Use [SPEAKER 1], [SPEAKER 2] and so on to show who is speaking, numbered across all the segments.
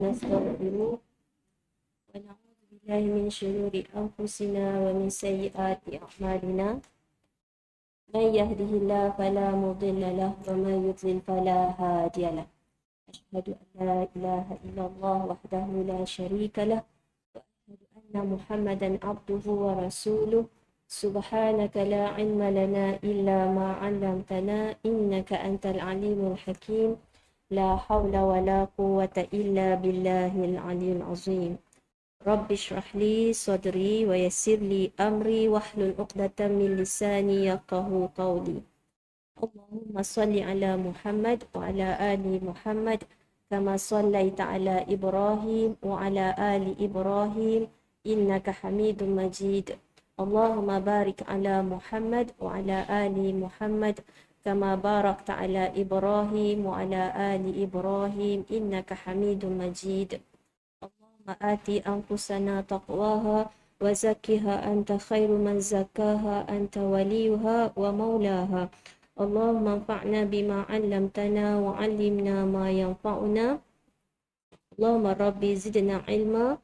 [SPEAKER 1] نستغفره ونعوذ بالله من شرور أنفسنا ومن سيئات أعمالنا من يهده الله فلا مضل له ومن يضلل فلا هادي له أشهد أن لا إله إلا الله وحده لا شريك له وأشهد أن محمدا عبده ورسوله سبحانك لا علم لنا إلا ما علمتنا إنك أنت العليم الحكيم لا حول ولا قوة إلا بالله العلي العظيم رب اشرح لي صدري ويسر لي أمري واحلل عقدة من لساني يفقهوا قولي اللهم صل على محمد وعلى آل محمد كما صليت على إبراهيم وعلى آل إبراهيم إنك حميد مجيد اللهم بارك على محمد وعلى آل محمد كما باركت على إبراهيم وعلى آل إبراهيم إنك حميد مجيد اللهم آت أنفسنا تقواها وزكها أنت خير من زكاها أنت وليها ومولاها اللهم انفعنا بما علمتنا وعلمنا ما ينفعنا اللهم ربي زدنا علما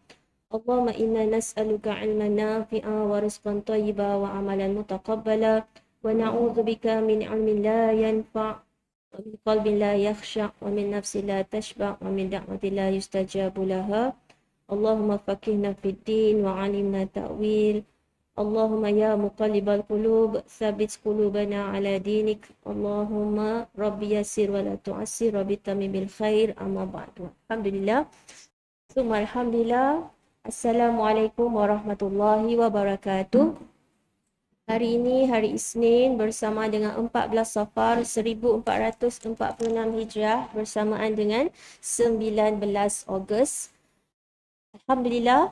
[SPEAKER 1] اللهم إنا نسألك علما نافعا ورزقا طيبا وعملا متقبلا ونعوذ بك من علم لا ينفع ومن قلب لا يخشع ومن نفس لا تشبع ومن دعوة لا يستجاب لها اللهم فقهنا في الدين وعلمنا تأويل اللهم يا مقلب القلوب ثبت قلوبنا على دينك اللهم ربي يسر ولا تعسر ربي تمم بالخير أما بعد الحمد لله ثم الحمد لله Assalamualaikum warahmatullahi wabarakatuh. Hari ini hari Isnin bersama dengan 14 Safar 1446 Hijrah bersamaan dengan 19 Ogos. Alhamdulillah,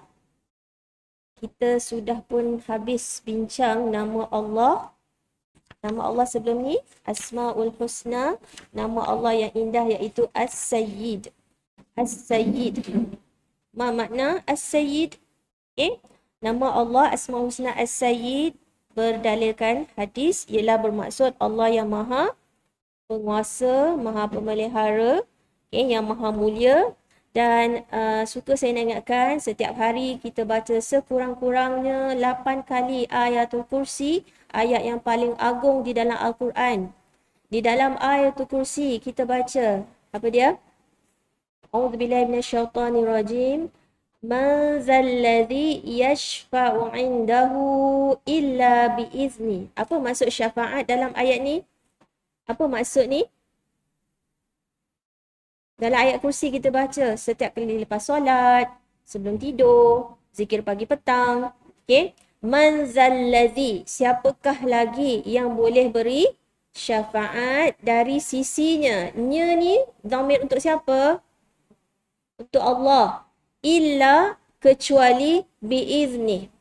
[SPEAKER 1] kita sudah pun habis bincang nama Allah. Nama Allah sebelum ni Asmaul Husna, nama Allah yang indah iaitu As-Sayyid. As-Sayyid. Ma makna As-Sayyid? Okay. Nama Allah Asmaul Husna As-Sayyid berdalilkan hadis ialah bermaksud Allah yang maha penguasa, maha pemelihara, okay, yang maha mulia. Dan suka saya nak ingatkan setiap hari kita baca sekurang-kurangnya 8 kali ayatul kursi, ayat yang paling agung di dalam Al-Quran. Di dalam ayatul kursi kita baca apa dia? A'udzubillahi minasyaitonirrajim. Man zalladzi yashfa'u 'indahu illa biizni. Apa maksud syafaat dalam ayat ni? Apa maksud ni? Dalam ayat kursi kita baca setiap kali lepas solat, sebelum tidur, zikir pagi petang. Okay? Man zalladzi, siapakah lagi yang boleh beri syafaat dari sisinya? Nya ni dhamir untuk siapa? Untuk Allah. Illa, kecuali biizni.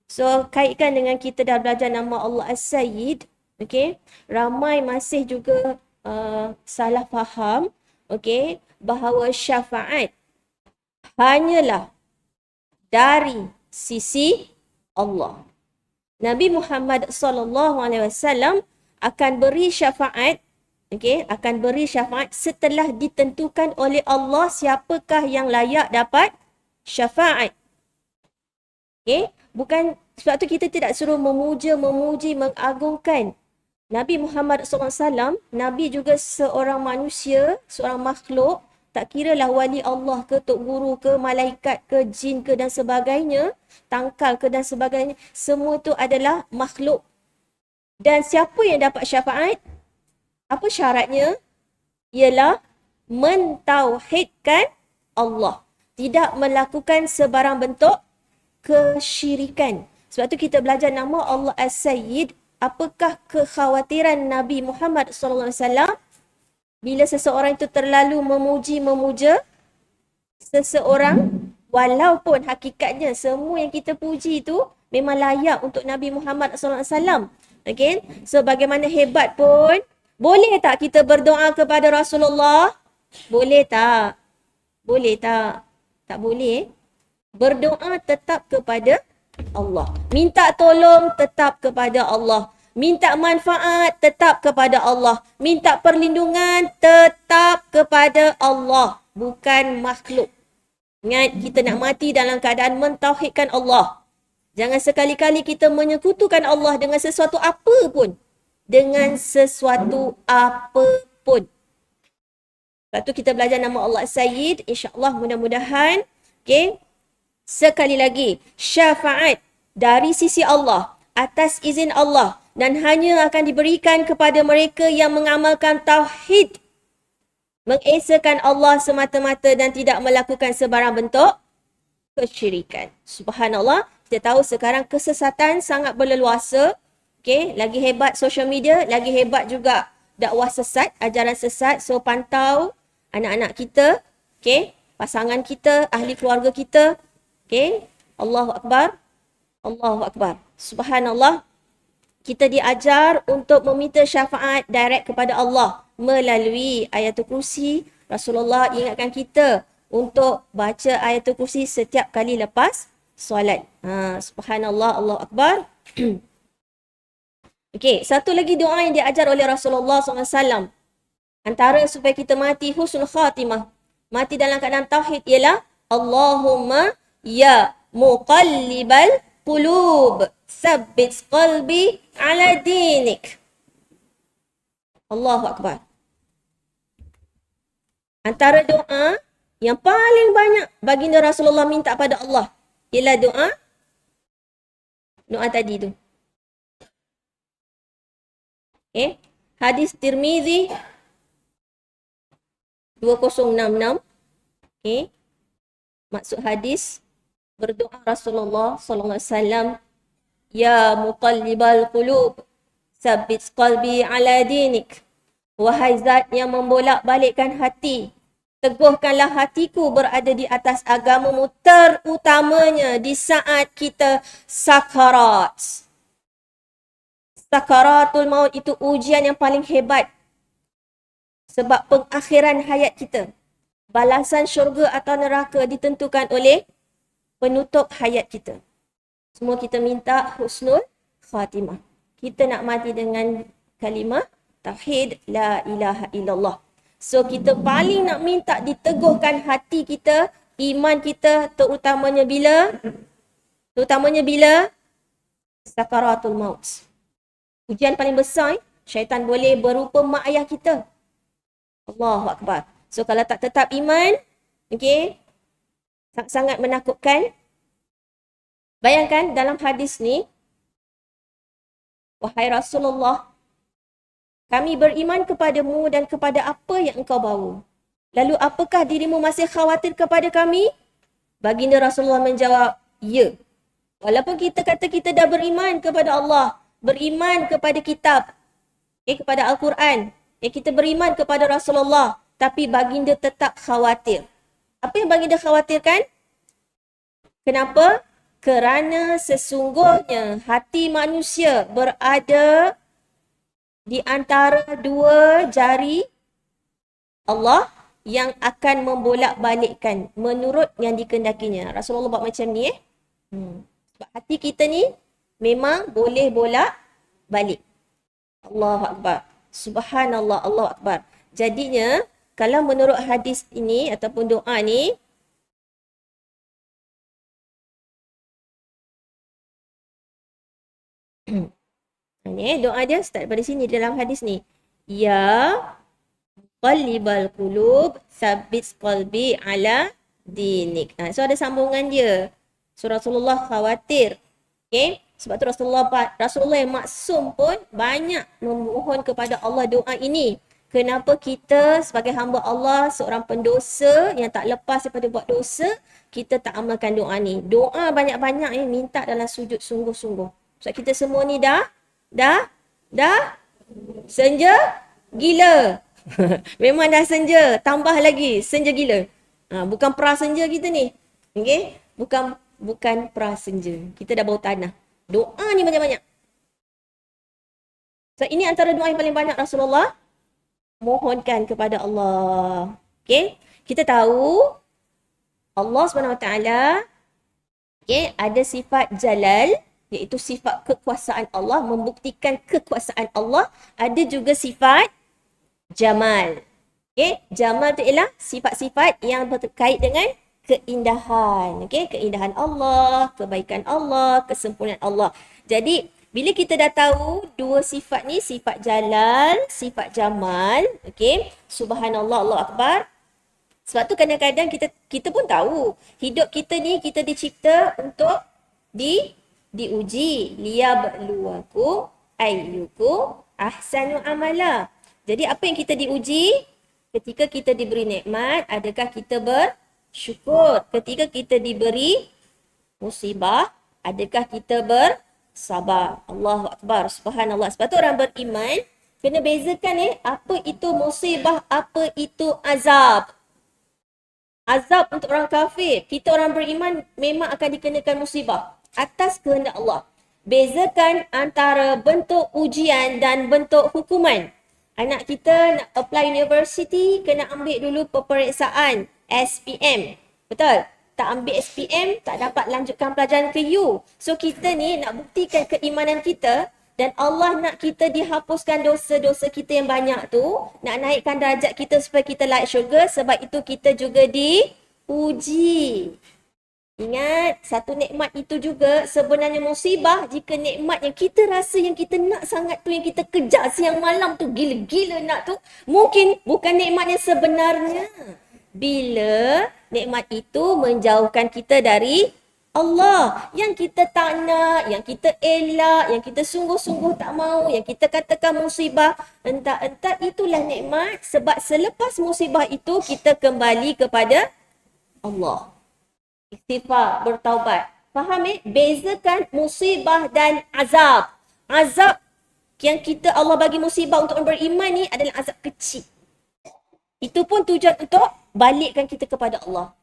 [SPEAKER 1] So, kaitkan dengan kita dah belajar nama Allah As-Sayyid. Okay? Ramai masih juga salah faham. Okay, bahawa syafaat hanyalah dari sisi Allah. Nabi Muhammad SAW akan beri syafaat, okay, akan beri syafaat setelah ditentukan oleh Allah siapakah yang layak dapat syafaat. Okay, bukan sebab tu kita tidak suruh memuja, memuji, mengagungkan Nabi Muhammad SAW. Nabi juga seorang manusia, seorang makhluk. Tak kira lah wali Allah ke, tok guru ke, malaikat ke, jin ke dan sebagainya, tangkal ke dan sebagainya. Semua tu adalah makhluk. Dan siapa yang dapat syafaat? Apa syaratnya? Ialah mentauhidkan Allah. Tidak melakukan sebarang bentuk kesyirikan. Sebab tu kita belajar nama Allah As-Sayyid. Apakah kekhawatiran Nabi Muhammad SAW bila seseorang itu terlalu memuja seseorang, walaupun hakikatnya semua yang kita puji itu memang layak untuk Nabi Muhammad SAW. Okay? So bagaimana hebat pun, boleh tak kita berdoa kepada Rasulullah? Boleh tak? Boleh tak? Tak boleh. Berdoa tetap kepada Allah. Minta tolong tetap kepada Allah. Minta manfaat tetap kepada Allah. Minta perlindungan tetap kepada Allah. Bukan makhluk. Ingat, kita nak mati dalam keadaan mentauhidkan Allah. Jangan sekali-kali kita menyekutukan Allah dengan sesuatu apa pun. Dengan sesuatu apa pun. Lepas tu kita belajar nama Allah Sayyid. InsyaAllah mudah-mudahan. Okay. Sekali lagi. Syafaat dari sisi Allah. Atas izin Allah. Dan hanya akan diberikan kepada mereka yang mengamalkan tauhid. Mengesakan Allah semata-mata dan tidak melakukan sebarang bentuk kesyirikan. Subhanallah. Kita tahu sekarang kesesatan sangat berleluasa. Okay. Lagi hebat social media. Lagi hebat juga dakwah sesat. Ajaran sesat. So pantau anak-anak kita, okay, pasangan kita, ahli keluarga kita, okay, Allahu Akbar, Allahu Akbar. Subhanallah, kita diajar untuk meminta syafaat direct kepada Allah melalui ayatul kursi. Rasulullah ingatkan kita untuk baca ayatul kursi setiap kali lepas solat. Subhanallah, Allahu Akbar. Okay, satu lagi doa yang diajar oleh Rasulullah SAW. Antara supaya kita mati husnul khatimah, mati dalam keadaan tauhid ialah Allahumma ya muqallibal qulub sabbit qalbi ala dinik. Allahu Akbar. Antara doa yang paling banyak baginda Rasulullah minta pada Allah ialah doa tadi tu. Okay. Hadis Tirmizi 2066. Okay. Maksud hadis, berdoa Rasulullah sallallahu alaihi wasallam, ya muqallibal qulub sabbit qalbi ala dinik. Wahai zat yang membolak-balikkan hati, teguhkanlah hatiku berada di atas agamamu, terutamanya di saat kita sakarat. Sakaratul maut itu ujian yang paling hebat. Sebab pengakhiran hayat kita. Balasan syurga atau neraka ditentukan oleh penutup hayat kita. Semua kita minta husnul khatimah. Kita nak mati dengan kalimah tauhid la ilaha illallah. So kita paling nak minta diteguhkan hati kita, iman kita, terutamanya bila sakaratul maut. Ujian paling besar, syaitan boleh berupa mak ayah kita. Allahu Akbar. So kalau tak tetap iman, okay, sangat menakutkan. Bayangkan dalam hadis ni, wahai Rasulullah, kami beriman kepadamu dan kepada apa yang engkau bawa. Lalu apakah dirimu masih khawatir kepada kami? Baginda Rasulullah menjawab, ya. Walaupun kita kata kita dah beriman kepada Allah, beriman kepada kitab, kepada Al-Quran, kita beriman kepada Rasulullah, tapi baginda tetap khawatir. Apa yang baginda khawatirkan? Kenapa? Kerana sesungguhnya hati manusia berada di antara dua jari Allah yang akan membolak-balikkan menurut yang dikendakinya. Rasulullah buat macam ni. Sebab hati kita ni memang boleh bolak-balik. Allahu Akbar. Subhanallah, Allahu Akbar. Jadinya, kalau menurut hadis ini ataupun doa ni, doa dia start daripada sini dalam hadis ni. Ya qalibal qulub sabbit qalbi ala dinik. So ada sambungan dia. So Rasulullah khawatir. Okay? Sebab tu Rasulullah yang maksum pun banyak memohon kepada Allah doa ini. Kenapa kita sebagai hamba Allah, seorang pendosa yang tak lepas daripada buat dosa, kita tak amalkan doa ni. Doa banyak-banyak minta dalam sujud sungguh-sungguh. Sebab kita semua ni dah senja gila. Memang dah senja, tambah lagi senja gila. Bukan prasenja kita ni. Okay? Bukan prasenja. Kita dah bau tanah. Doa ni banyak-banyak. So ini antara doa yang paling banyak Rasulullah mohonkan kepada Allah. Okay? Kita tahu Allah SWT, okay, ada sifat jalal, iaitu sifat kekuasaan Allah, membuktikan kekuasaan Allah. Ada juga sifat jamal. Okay? Jamal tu ialah sifat-sifat yang berkait dengan keindahan. Okey, keindahan Allah, kebaikan Allah, kesempurnaan Allah. Jadi, bila kita dah tahu dua sifat ni, sifat jalal, sifat jamal, okey, subhanallah, Allah Akbar. Sebab tu kadang-kadang kita pun tahu hidup kita ni kita dicipta untuk diuji, liyabluwakum ayyukum ahsanu amala. Jadi apa yang kita diuji? Ketika kita diberi nikmat, adakah kita bersyukur? Ketika kita diberi musibah, adakah kita bersabar? Allahu Akbar, subhanallah. Sebab tu orang beriman kena bezakan apa itu musibah, apa itu azab. Azab untuk orang kafir. Kita orang beriman memang akan dikenakan musibah atas kehendak Allah. Bezakan antara bentuk ujian dan bentuk hukuman. Anak kita nak apply university, kena ambil dulu peperiksaan SPM. Betul? Tak ambil SPM, tak dapat lanjutkan pelajaran ke U. So kita ni nak buktikan keimanan kita dan Allah nak kita dihapuskan dosa-dosa kita yang banyak tu. Nak naikkan darjat kita supaya kita layak syurga. Sebab itu kita juga diuji. Ingat, satu nikmat itu juga sebenarnya musibah jika nikmat yang kita rasa yang kita nak sangat tu, yang kita kejar siang malam tu, gila-gila nak tu, mungkin bukan nikmat yang sebenarnya. Bila nikmat itu menjauhkan kita dari Allah, yang kita tak nak, yang kita elak, yang kita sungguh-sungguh tak mau, yang kita katakan musibah, entah-entah itulah nikmat. Sebab selepas musibah itu kita kembali kepada Allah. Istighfar, bertaubat. Faham Bezakan musibah dan azab. Azab yang kita Allah bagi musibah untuk orang beriman ni adalah azab kecil. Itu pun tujuan untuk balikkan kita kepada Allah.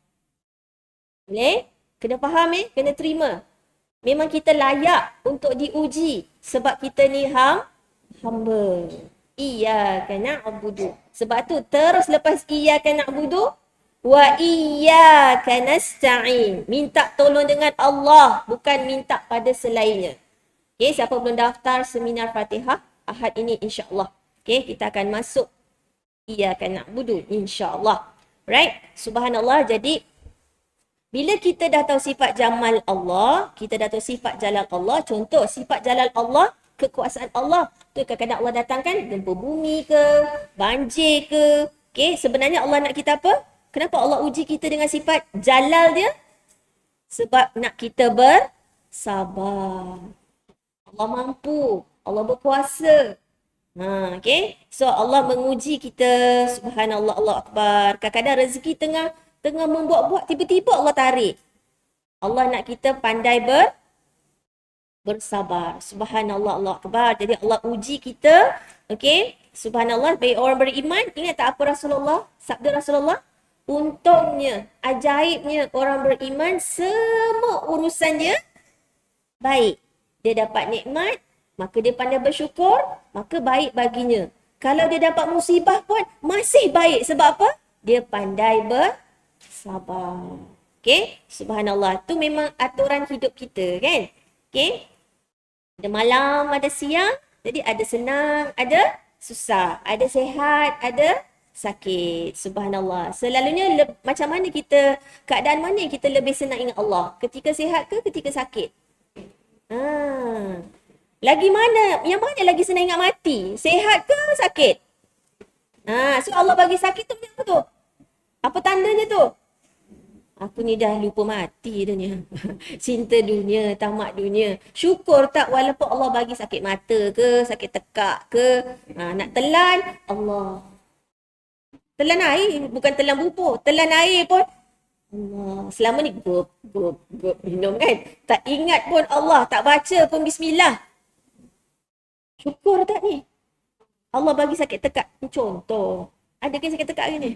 [SPEAKER 1] Boleh? Kena faham Kena terima. Memang kita layak untuk diuji. Sebab kita ni hamba. Iyyaka na'budu. Sebab tu terus lepas iyyaka na'budu wa iyyaka nasta'in. Minta tolong dengan Allah, bukan minta pada selainnya. Okay, siapa belum daftar seminar Fatihah Ahad ini insya-Allah. Okay, kita akan masuk iyyaka na'budu insya-Allah. Right? Subhanallah. Jadi bila kita dah tahu sifat jamal Allah, kita dah tahu sifat jalal Allah. Contoh sifat jalal Allah, kekuasaan Allah. Tu kadang-kadang Allah datangkan gempa bumi ke, banjir ke. Okay, sebenarnya Allah nak kita apa? Kenapa Allah uji kita dengan sifat jalal dia? Sebab nak kita bersabar. Allah mampu. Allah berkuasa. Okay. So Allah menguji kita. Subhanallah, Allah Akbar. Kadang-kadang rezeki tengah membuat-buat, tiba-tiba Allah tarik. Allah nak kita pandai bersabar. Subhanallah, Allah Akbar. Jadi Allah uji kita. Okay. Subhanallah. Bagi orang beriman. Ingat tak apa Rasulullah? Sabda Rasulullah? Untungnya, ajaibnya orang beriman, semua urusan dia baik. Dia dapat nikmat, maka dia pandai bersyukur, maka baik baginya. Kalau dia dapat musibah pun, masih baik. Sebab apa? Dia pandai bersabar. Okay? Subhanallah. Tu memang aturan hidup kita kan? Okay? Ada malam, ada siang. Jadi ada senang, ada susah. Ada sehat, ada sakit. Subhanallah. Selalunya macam mana kita, keadaan mana yang kita lebih senang ingat Allah? Ketika sihat ke ketika sakit? Lagi mana? Yang mana lagi senang ingat mati? Sihat ke sakit? So Allah bagi sakit tu apa tu? Apa tandanya tu? Aku ni dah lupa mati dah ni. Cinta dunia, tamak dunia. Syukur tak walaupun Allah bagi sakit mata ke, sakit tekak ke, nak telan, Allah. Telan air, bukan telan bubuh. Telan air pun, Allah. Selama ni, gup, minum kan. Tak ingat pun Allah, tak baca pun bismillah. Syukur tak ni? Allah bagi sakit tekak. Ni contoh. Ada ke sakit tekak hari ni?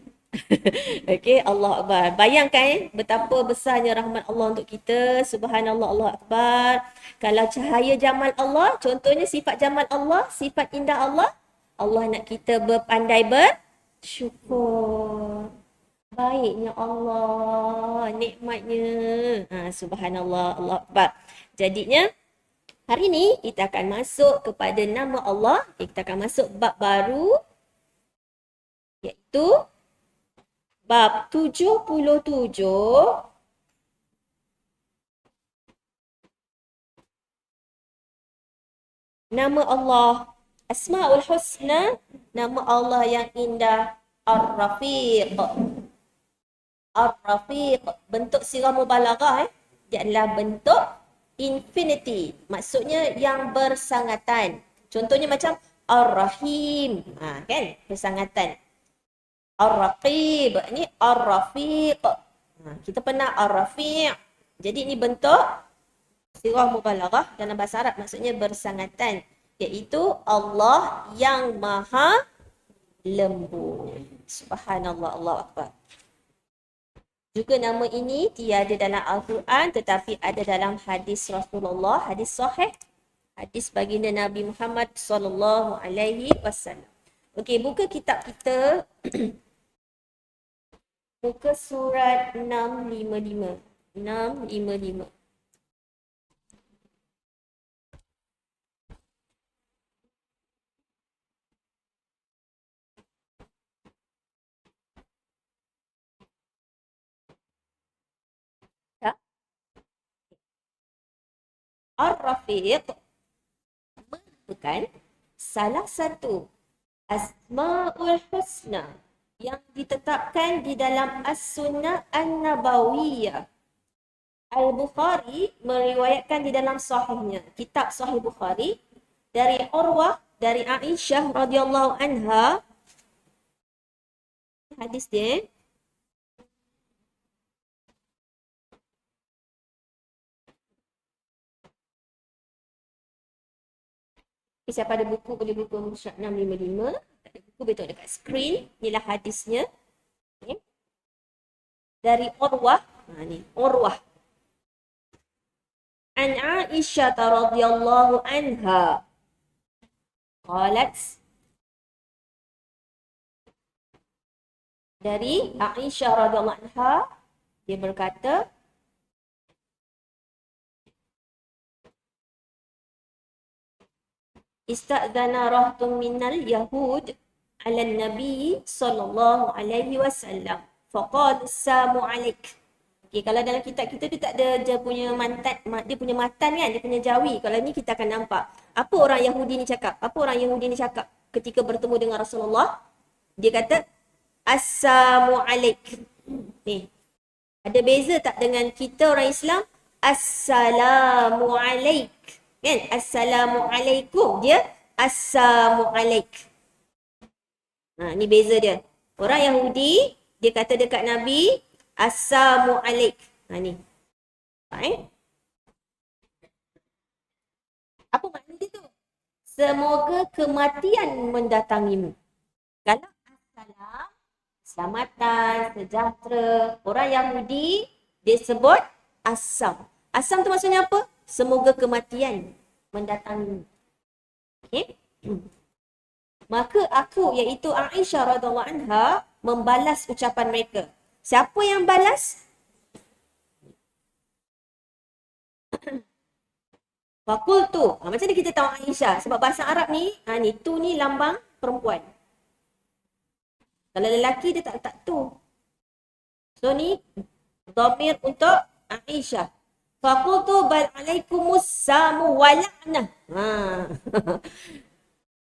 [SPEAKER 1] Okay, Allah Akbar. Bayangkan betapa besarnya rahmat Allah untuk kita. Subhanallah, Allah Akbar. Kalau cahaya jamal Allah, contohnya sifat jamal Allah, sifat indah Allah, Allah nak kita berpandai bersyukur. Baiknya Allah, nikmatnya. Subhanallah, Allah Akbar. Jadinya, hari ni kita akan masuk kepada nama Allah. Kita akan masuk bab baru, iaitu Bab 77. Nama Allah. Asma'ul Husna. Nama Allah yang indah. Ar-Rafiq. Ar-Rafiq. Bentuk sirah mubalaghah. Dia adalah bentuk infinity. Maksudnya yang bersangatan. Contohnya macam Ar-Rahim. Kan? Bersangatan. Ar-Raqib. Ini Ar-Rafiq. Kita pernah Ar-Rafi'. Jadi ini bentuk sirah mubalaghah dalam bahasa Arab. Maksudnya bersangatan. Iaitu Allah yang maha lembut. Subhanallah, Allahu Akbar. Juga nama ini tiada dalam Al-Quran tetapi ada dalam hadis Rasulullah, hadis sahih, hadis baginda Nabi Muhammad sallallahu alaihi wasallam. Okey, buka kitab kita. Buka surat 655. 655. Ar-Rafiq merupakan salah satu Asma'ul Husna yang ditetapkan di dalam As-Sunnah An-Nabawiyah. Al-Bukhari meriwayatkan di dalam sahihnya, kitab Sahih Bukhari, dari Urwah, dari Aisyah radhiyallahu anha. Hadis dia. Siapa ada buku boleh buka surat 655. Tak ada buku betul dekat skrin. Inilah hadisnya. Okay. Dari Urwah. Ni Urwah. An Aisyah radhiyallahu anha. Qalat. Dari Aisyah radhiyallahu anha, dia berkata, Ista'dhana rahtun minal Yahud ala Nabi sallallahu alaihi wasallam. Faqad samu alaik. Okay, kalau dalam kitab kita tu tak ada dia punya mantan, dia punya matan kan, dia punya jawi. Kalau ni kita akan nampak. Apa orang Yahudi ni cakap? Apa orang Yahudi ni cakap ketika bertemu dengan Rasulullah? Dia kata, Assalamu alaik. Ni. Ada beza tak dengan kita orang Islam? Assalamu alaik. Kan? Assalamualaikum. Dia Assalamualaik. Ni beza dia. Orang Yahudi, dia kata dekat Nabi, Assalamualaik. Ni. Apa makna dia tu? Semoga kematian mendatangimu. Kalau assalam, selamatan, sejahtera. Orang Yahudi, dia sebut assam. Assam tu maksudnya apa? Semoga kematian mendatangi. Okay? Maka aku, iaitu Aisyah radhiyallahu anha, membalas ucapan mereka. Siapa yang balas? Fakultu. Macam ni kita tahu Aisyah. Sebab bahasa Arab ni, ni tu ni lambang perempuan. Kalau lelaki dia tak letak tu. So ni, dhamir untuk Aisyah. Fakultu bal alaikumus samu wala'nah.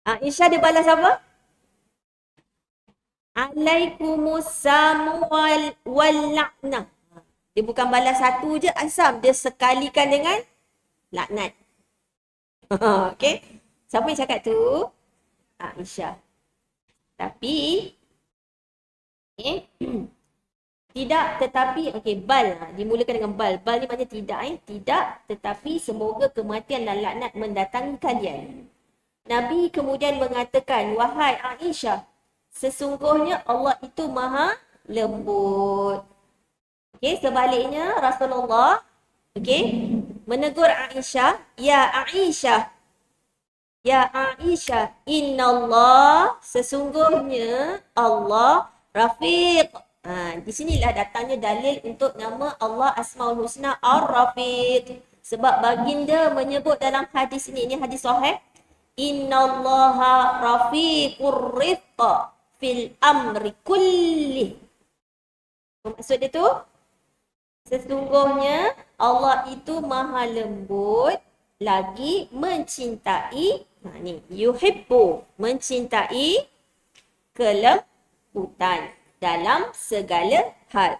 [SPEAKER 1] Aisyah dia balas apa? Alaikumus samu wala'nah. Dia bukan balas satu je asam. Dia sekalikan dengan laknat. Okay. Siapa yang cakap tu? Aisyah. Tapi, tidak tetapi, bal. Dimulakan dengan bal. Bal ni maknanya tidak. Tidak tetapi semoga kematian dan laknat mendatangi kalian. Nabi kemudian mengatakan, wahai Aisyah, sesungguhnya Allah itu maha lembut. Sebaliknya Rasulullah, menegur Aisyah, ya Aisyah, ya Aisyah, innallah, sesungguhnya Allah Rafiq. Di sinilah datangnya dalil untuk nama Allah Asmaul Husna Ar-Rafiq. Sebab baginda menyebut dalam hadis ini hadis sahih, innallaha rafiqur rifqa fil amri kulli. Maksud dia tu, sesungguhnya Allah itu maha lembut lagi mencintai, ni, yuhibbu, mencintai kelembutan dalam segala hal.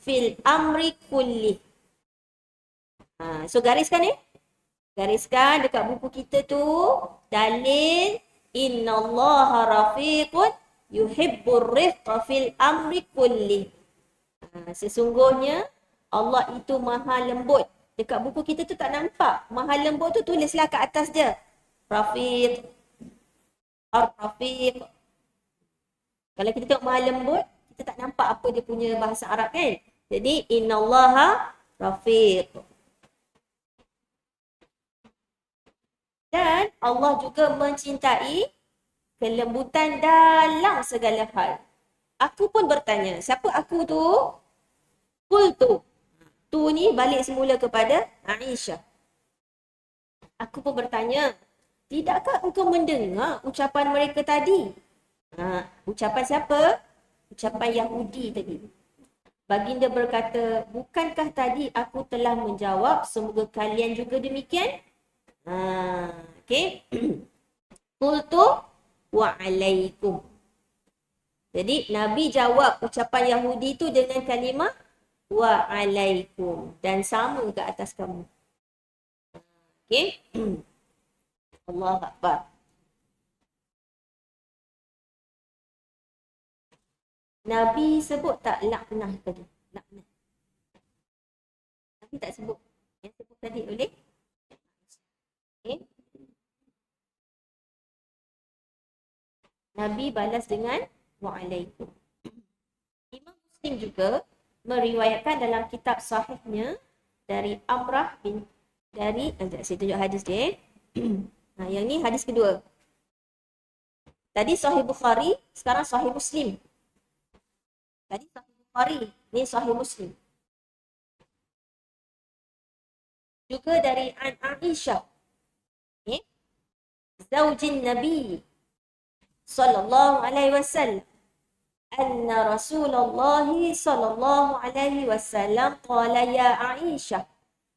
[SPEAKER 1] Fil amri kulli. So gariskan ni. Gariskan dekat buku kita tu. Dalil. Innallaha rafiqun yuhibbur rifqa fil amri kulli. Sesungguhnya Allah itu maha lembut. Dekat buku kita tu tak nampak. Maha lembut tu tulislah kat atas dia. Rafiq. Ar-rafiq. Kalau kita tengok maha lembut, kita tak nampak apa dia punya bahasa Arab kan. Jadi, innallaha rafiq. Dan Allah juga mencintai kelembutan dalam segala hal. Aku pun bertanya, siapa aku tu? Qultu. Tu ni balik semula kepada Aisyah. Aku pun bertanya, tidakkah engkau mendengar ucapan mereka tadi? Ucapan siapa? Ucapan Yahudi tadi. Baginda berkata, bukankah tadi aku telah menjawab semoga kalian juga demikian? Okay. Qultu wa alaikum. Jadi Nabi jawab ucapan Yahudi tu dengan kalimah wa alaikum. Dan sama ke atas kamu. Okay. Allah Akbar. Nabi sebut tak laknah tadi? Laknah. Nabi tak sebut. Yang sebut tadi oleh? Okay. Nabi balas dengan wa'alaikum. Imam Muslim juga meriwayatkan dalam kitab sahihnya dari Amrah bin saya tunjuk hadis dia. Yang ni hadis kedua. Tadi Sahih Bukhari, sekarang Sahih Muslim. Tadi Sahih Bukhari, ni Sahih Muslim. Juga dari Aisyah. Zaujin Nabi sallallahu alaihi wasallam. Anna Rasulullah sallallahu alaihi wasallam qala ya Aisyah.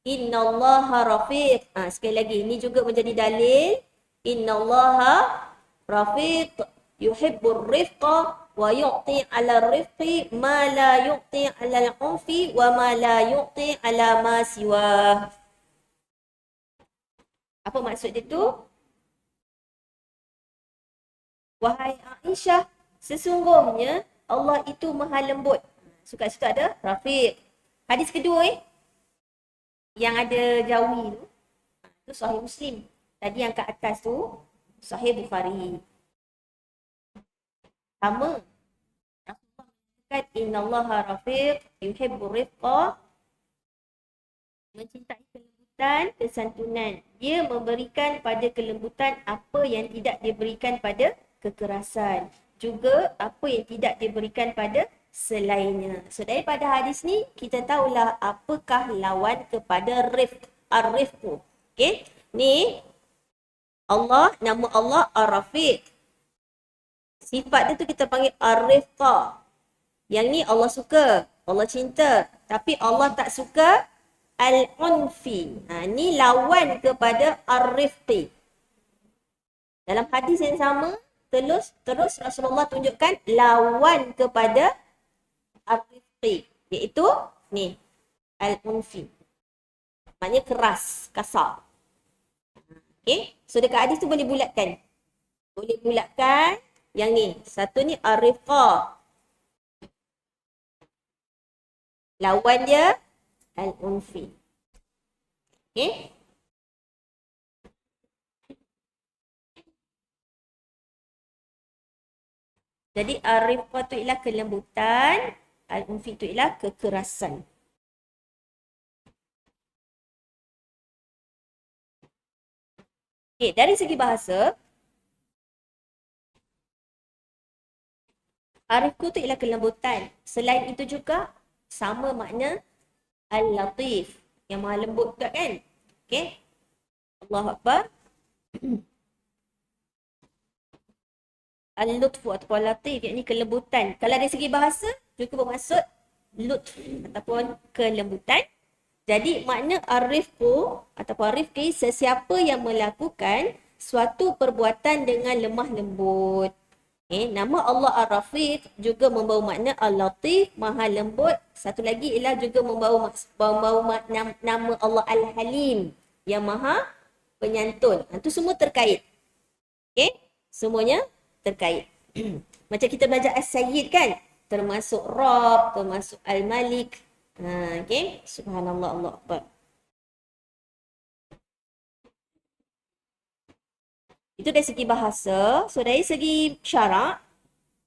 [SPEAKER 1] Innallaha rafiq. Sekali lagi, ini juga menjadi dalil. Innallaha rafiq yuhibbur rifqa wa yu'ti 'ala rifqi ma la yu'ti 'ala al-'unfi wa ma la yu'ti 'ala ma siwa. Apa maksud dia tu? Wahai Aisyah, sesungguhnya Allah itu maha lembut. Kat situ ada rafiq. Hadis kedua yang ada jawi tu Sahih Muslim. Tadi yang kat atas tu Sahih Bukhari. Sama. Rasulullah kata innallaha rafiq yuhibbur rifqa, mencintai kelembutan, kesantunan. Dia memberikan pada kelembutan apa yang tidak diberikan pada kekerasan. Juga apa yang tidak diberikan pada selainnya. So daripada hadis ni kita tahulah apakah lawan kepada rifq, ar-rifqu. Okey? Ni Allah, nama Allah Ar-Rafiq. Sifat dia tu kita panggil Ar-Rifqa. Yang ni Allah suka, Allah cinta. Tapi Allah tak suka Al-Unfi. Ni lawan kepada Ar-Rifqi. Dalam hadis yang sama, terus Rasulullah tunjukkan lawan kepada Ar-Rifqi, iaitu ni Al-Unfi. Maknanya keras, kasar. Okay, so dekat hadis tu boleh bulatkan. Boleh bulatkan yang ni. Satu ni Ar-Rifqa. Lawan dia Al-Unfi. Okay. Jadi Ar-Rifqa tu ialah kelembutan, Al-Unfi tu ialah kekerasan. Okay, dari segi bahasa, Ar-Rifqu tu ialah kelembutan. Selain itu juga, sama makna Al-Latif, yang maha lembut juga kan? Okay. Allahu Akbar. Al-Lutfu atau Al-Latif, iaitu kelembutan. Kalau dari segi bahasa, juga bermaksud lutf ataupun kelembutan. Jadi makna arifku ataupun rifqi sesiapa yang melakukan suatu perbuatan dengan lemah lembut. Nama Allah Ar-Rafiq juga membawa makna Al-Latif, Maha Lembut. Satu lagi ialah juga membawa nama Allah Al-Halim, yang Maha Penyantun. Itu semua terkait. Okey? Semuanya terkait. Macam kita belajar As-Sayyid kan? Termasuk Rabb, termasuk Al-Malik. Okey? Subhanallah, Allah Akbar. Itu dari segi bahasa. So, dari segi syarak,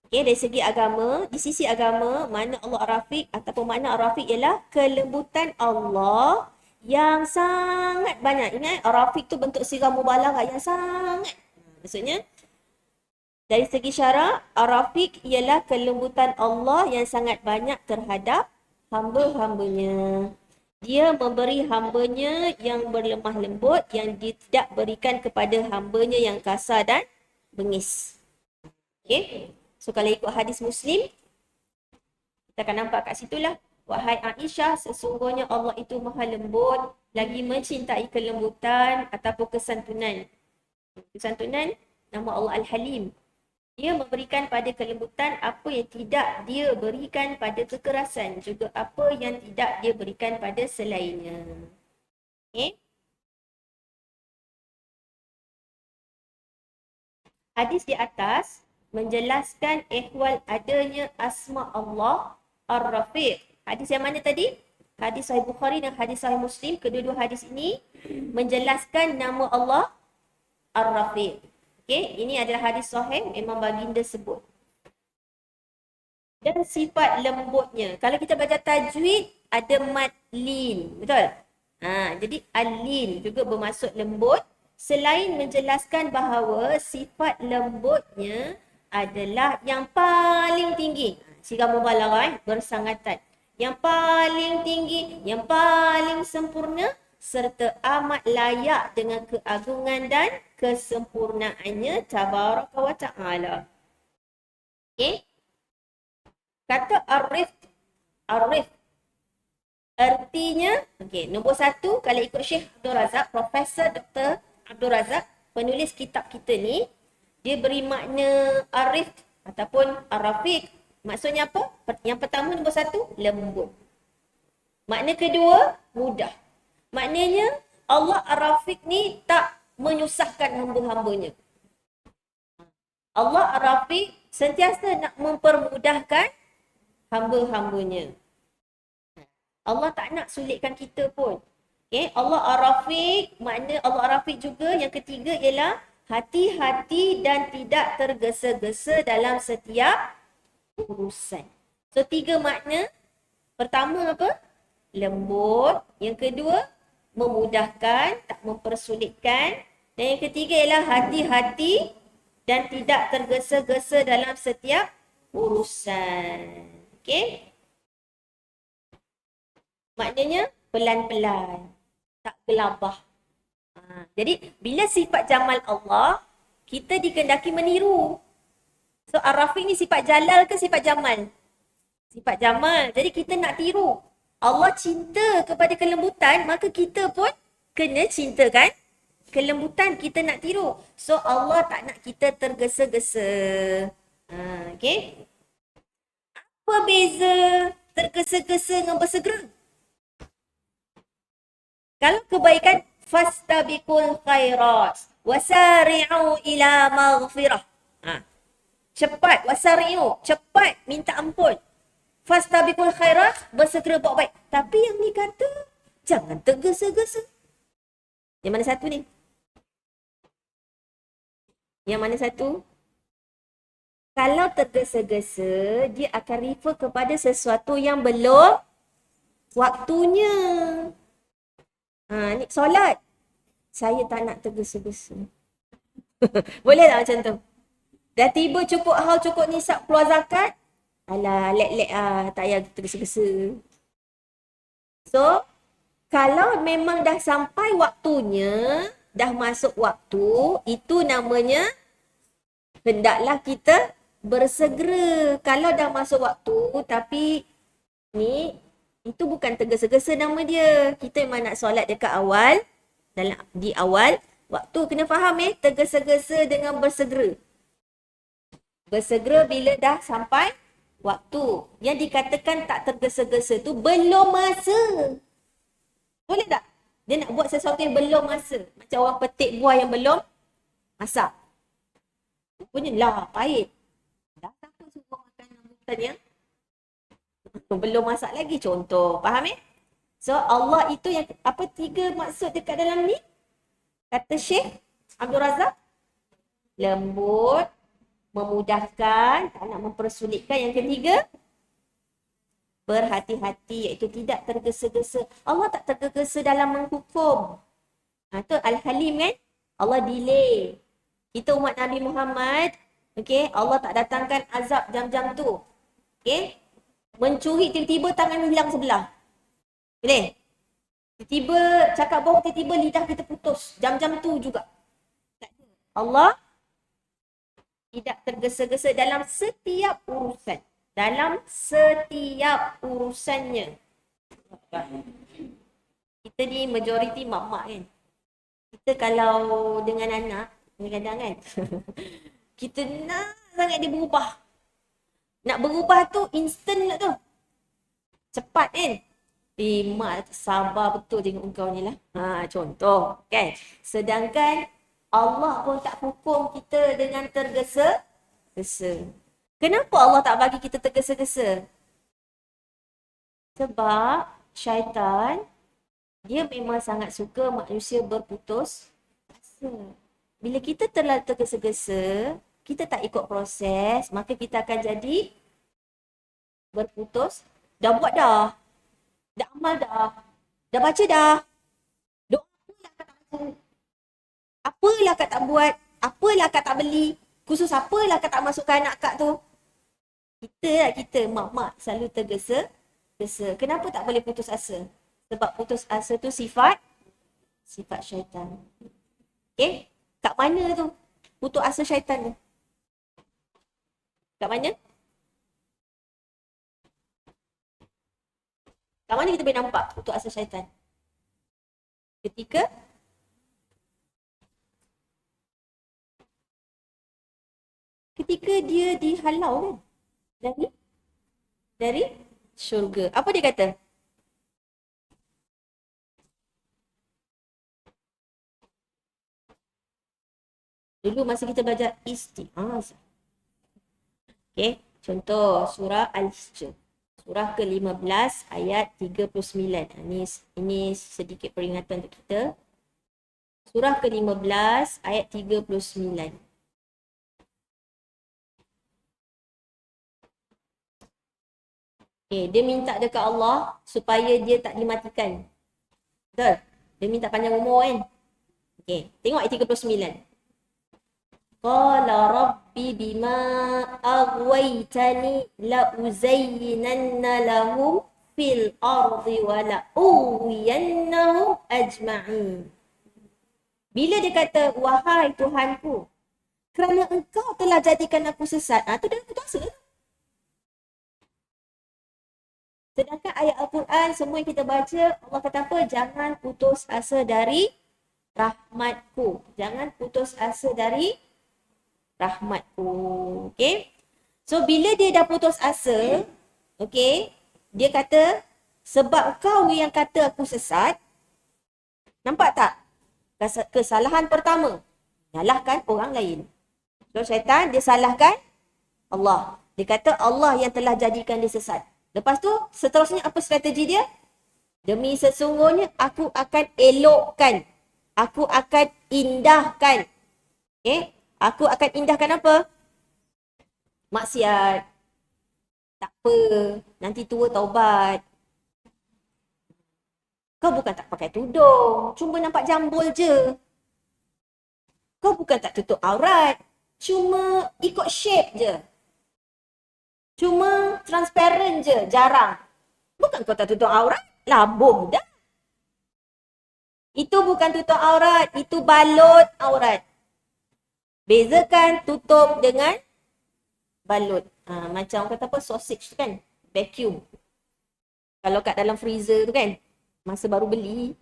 [SPEAKER 1] dari segi agama, di sisi agama, makna Allah Ar-Rafiq ataupun makna Ar-Rafiq ialah kelembutan Allah yang sangat banyak. Ingat, Ar-Rafiq tu bentuk sirah mubalaghah yang sangat. Maksudnya, dari segi syarak, Ar-Rafiq ialah kelembutan Allah yang sangat banyak terhadap hamba-hambanya. Dia memberi hambanya yang berlemah lembut yang dia tidak berikan kepada hambanya yang kasar dan bengis. Okey. So kalau ikut hadis Muslim, kita akan nampak kat situlah. Wahai Aisyah, sesungguhnya Allah itu maha lembut, lagi mencintai kelembutan ataupun kesantunan. Kesantunan, nama Allah Al-Halim. Dia memberikan pada kelembutan apa yang tidak dia berikan pada kekerasan. Juga apa yang tidak dia berikan pada selainnya. Okay. Hadis di atas menjelaskan ihwal adanya asma Allah Ar-Rafiq. Hadis yang mana tadi? Hadis Sahih Bukhari dan hadis Sahih Muslim. Kedua-dua hadis ini menjelaskan nama Allah Ar-Rafiq. Okay, ini adalah hadis sahih, memang baginda sebut. Dan sifat lembutnya. Kalau kita baca tajwid, ada mad lin. Betul? Jadi al-lin juga bermaksud lembut. Selain menjelaskan bahawa sifat lembutnya adalah yang paling tinggi. Sirah mubalaghah, bersangatan. Yang paling tinggi, yang paling sempurna, serta amat layak dengan keagungan dan kesempurnaannya tabaraka wa ta'ala. Okey. Kata arif, artinya, okey, nombor satu, kalau ikut Syekh Abdul Razak, Profesor Dr. Abdul Razak, penulis kitab kita ni, dia beri makna arif ataupun ar-rafiq. Maksudnya apa? Yang pertama, nombor satu, lembut. Makna kedua, mudah. Maknanya Allah Ar-Rafiq ni tak menyusahkan hamba-hambanya. Allah Ar-Rafiq sentiasa nak mempermudahkan hamba-hambanya. Allah tak nak sulitkan kita pun. Okay? Allah Ar-Rafiq, makna Allah Ar-Rafiq juga yang ketiga ialah hati-hati dan tidak tergesa-gesa dalam setiap urusan. So, tiga makna. Pertama apa? Lembut. Yang kedua, memudahkan, tak mempersulitkan. Dan yang ketiga ialah hati-hati dan tidak tergesa-gesa dalam setiap urusan. Okey? Maknanya pelan-pelan, tak gelabah. Jadi bila sifat jamal Allah, kita dikendaki meniru. So Ar-Rafiq ni sifat jalal ke sifat jamal? Sifat jamal. Jadi kita nak tiru. Allah cinta kepada kelembutan, maka kita pun kena cintakan kelembutan, kita nak tiru. So Allah tak nak kita tergesa-gesa. Okey. Apa beza tergesa-gesa dengan bersegera? Kalau kebaikan, fastabiqul khairat wasari'u ila maghfirah. Cepat, wasari'u, cepat minta ampun. Fastabiqul khairat, bersegera buat baik. Tapi yang ni kata, jangan tergesa-gesa. Yang mana satu ni? Yang mana satu? Kalau tergesa-gesa, dia akan refer kepada sesuatu yang belum waktunya. Ni solat. Saya tak nak tergesa-gesa. Boleh tak macam tu? Dah tiba cukup haul, cukup nisab keluar zakat. Alah, lek-lek tak payah tergesa-gesa. So, kalau memang dah sampai waktunya, dah masuk waktu, itu namanya hendaklah kita bersegera. Kalau dah masuk waktu tapi ni itu bukan tergesa-gesa nama dia. Kita memang nak solat dekat awal, di awal waktu, kena faham tergesa-gesa dengan bersegera. Bersegera bila dah sampai waktu. Yang dikatakan tak tergesa-gesa tu belum masa. Boleh tak? Dia nak buat sesuatu yang belum masa. Macam orang petik buah yang belum masak. Rupanya lah pahit. Dah siapa suruh makan rambutan yang belum masak lagi, contoh. Faham So Allah itu yang apa 3 maksud dekat dalam ni? Kata Syekh Abdul Razak, lembut, memudahkan, tak nak mempersulitkan. Yang ketiga, berhati-hati, iaitu tidak tergesa-gesa. Allah tak tergesa dalam menghukum. Itu Al-Halim kan? Allah delay. Kita umat Nabi Muhammad, Allah tak datangkan azab jam-jam tu. Mencuri tiba-tiba tangan hilang sebelah. Boleh? Tiba-tiba cakap bohong, tiba-tiba lidah kita putus. Jam-jam tu juga. Allah tidak tergesa-gesa dalam setiap urusan. Dalam setiap urusannya. Kita ni majoriti mak-mak kan. Kita kalau dengan anak, kadang-kadang kan, kita nak sangat dia berubah. Nak berubah tu instant lah tu. Cepat kan. Mak sabar betul tengok kau ni lah. Contoh kan. Sedangkan Allah pun tak hukum kita dengan tergesa-gesa. Kenapa Allah tak bagi kita tergesa-gesa? Sebab syaitan, dia memang sangat suka manusia berputus asa. Bila kita terlalu tergesa-gesa, kita tak ikut proses, maka kita akan jadi berputus. Dah buat dah. Dah amal dah. Dah baca dah. Doa apalah kau tak baca. Apalah kau tak buat. Apalah kau tak beli. Khusus apalah kau tak masukkan anak kau tu. Kita mak-mak selalu tergesa-gesa. Kenapa tak boleh putus asa? Sebab putus asa tu sifat syaitan. Kat mana tu putus asa syaitan tu? Kat mana? Kat mana kita boleh nampak putus asa syaitan? Ketika dia dihalau kan? Dari syurga. Apa dia kata? Dulu masa kita belajar isti'azah. Contoh surah Al-Hijr. Surah ke-15 ayat 39. Ini sedikit peringatan untuk kita. Surah ke-15 ayat 39. Dia minta dekat Allah supaya dia tak dimatikan. Betul? Dia minta panjang umur kan? Tengok ayat 39. Qala rabbi bima aghwaytani la uzayyinanna lahum fil ardi wa la uwiyannahum ajma'in. Bila dia kata, wahai Tuhanku, kerana engkau telah jadikan aku sesat. Tu dah putus asa. Sedangkan ayat Al-Quran, semua yang kita baca, Allah kata apa? Jangan putus asa dari rahmatku. Jangan putus asa dari rahmatku. So, bila dia dah putus asa, dia kata, sebab kau yang kata aku sesat, nampak tak? Kesalahan pertama, nyalahkan orang lain. So, syaitan, dia salahkan Allah. Dia kata Allah yang telah jadikan dia sesat. Lepas tu, seterusnya apa strategi dia? Demi sesungguhnya, aku akan elokkan. Aku akan indahkan. Aku akan indahkan apa? Maksiat. Tak apa. Nanti tua taubat. Kau bukan tak pakai tudung. Cuma nampak jambul je. Kau bukan tak tutup aurat. Cuma ikut shape je. Cuma transparent je, jarang. Bukan kau tak tutup aurat, labuh dah. Itu bukan tutup aurat, itu balut aurat. Bezakan tutup dengan balut. Macam orang kata apa, sausage tu kan, vacuum. Kalau kat dalam freezer tu kan, masa baru beli.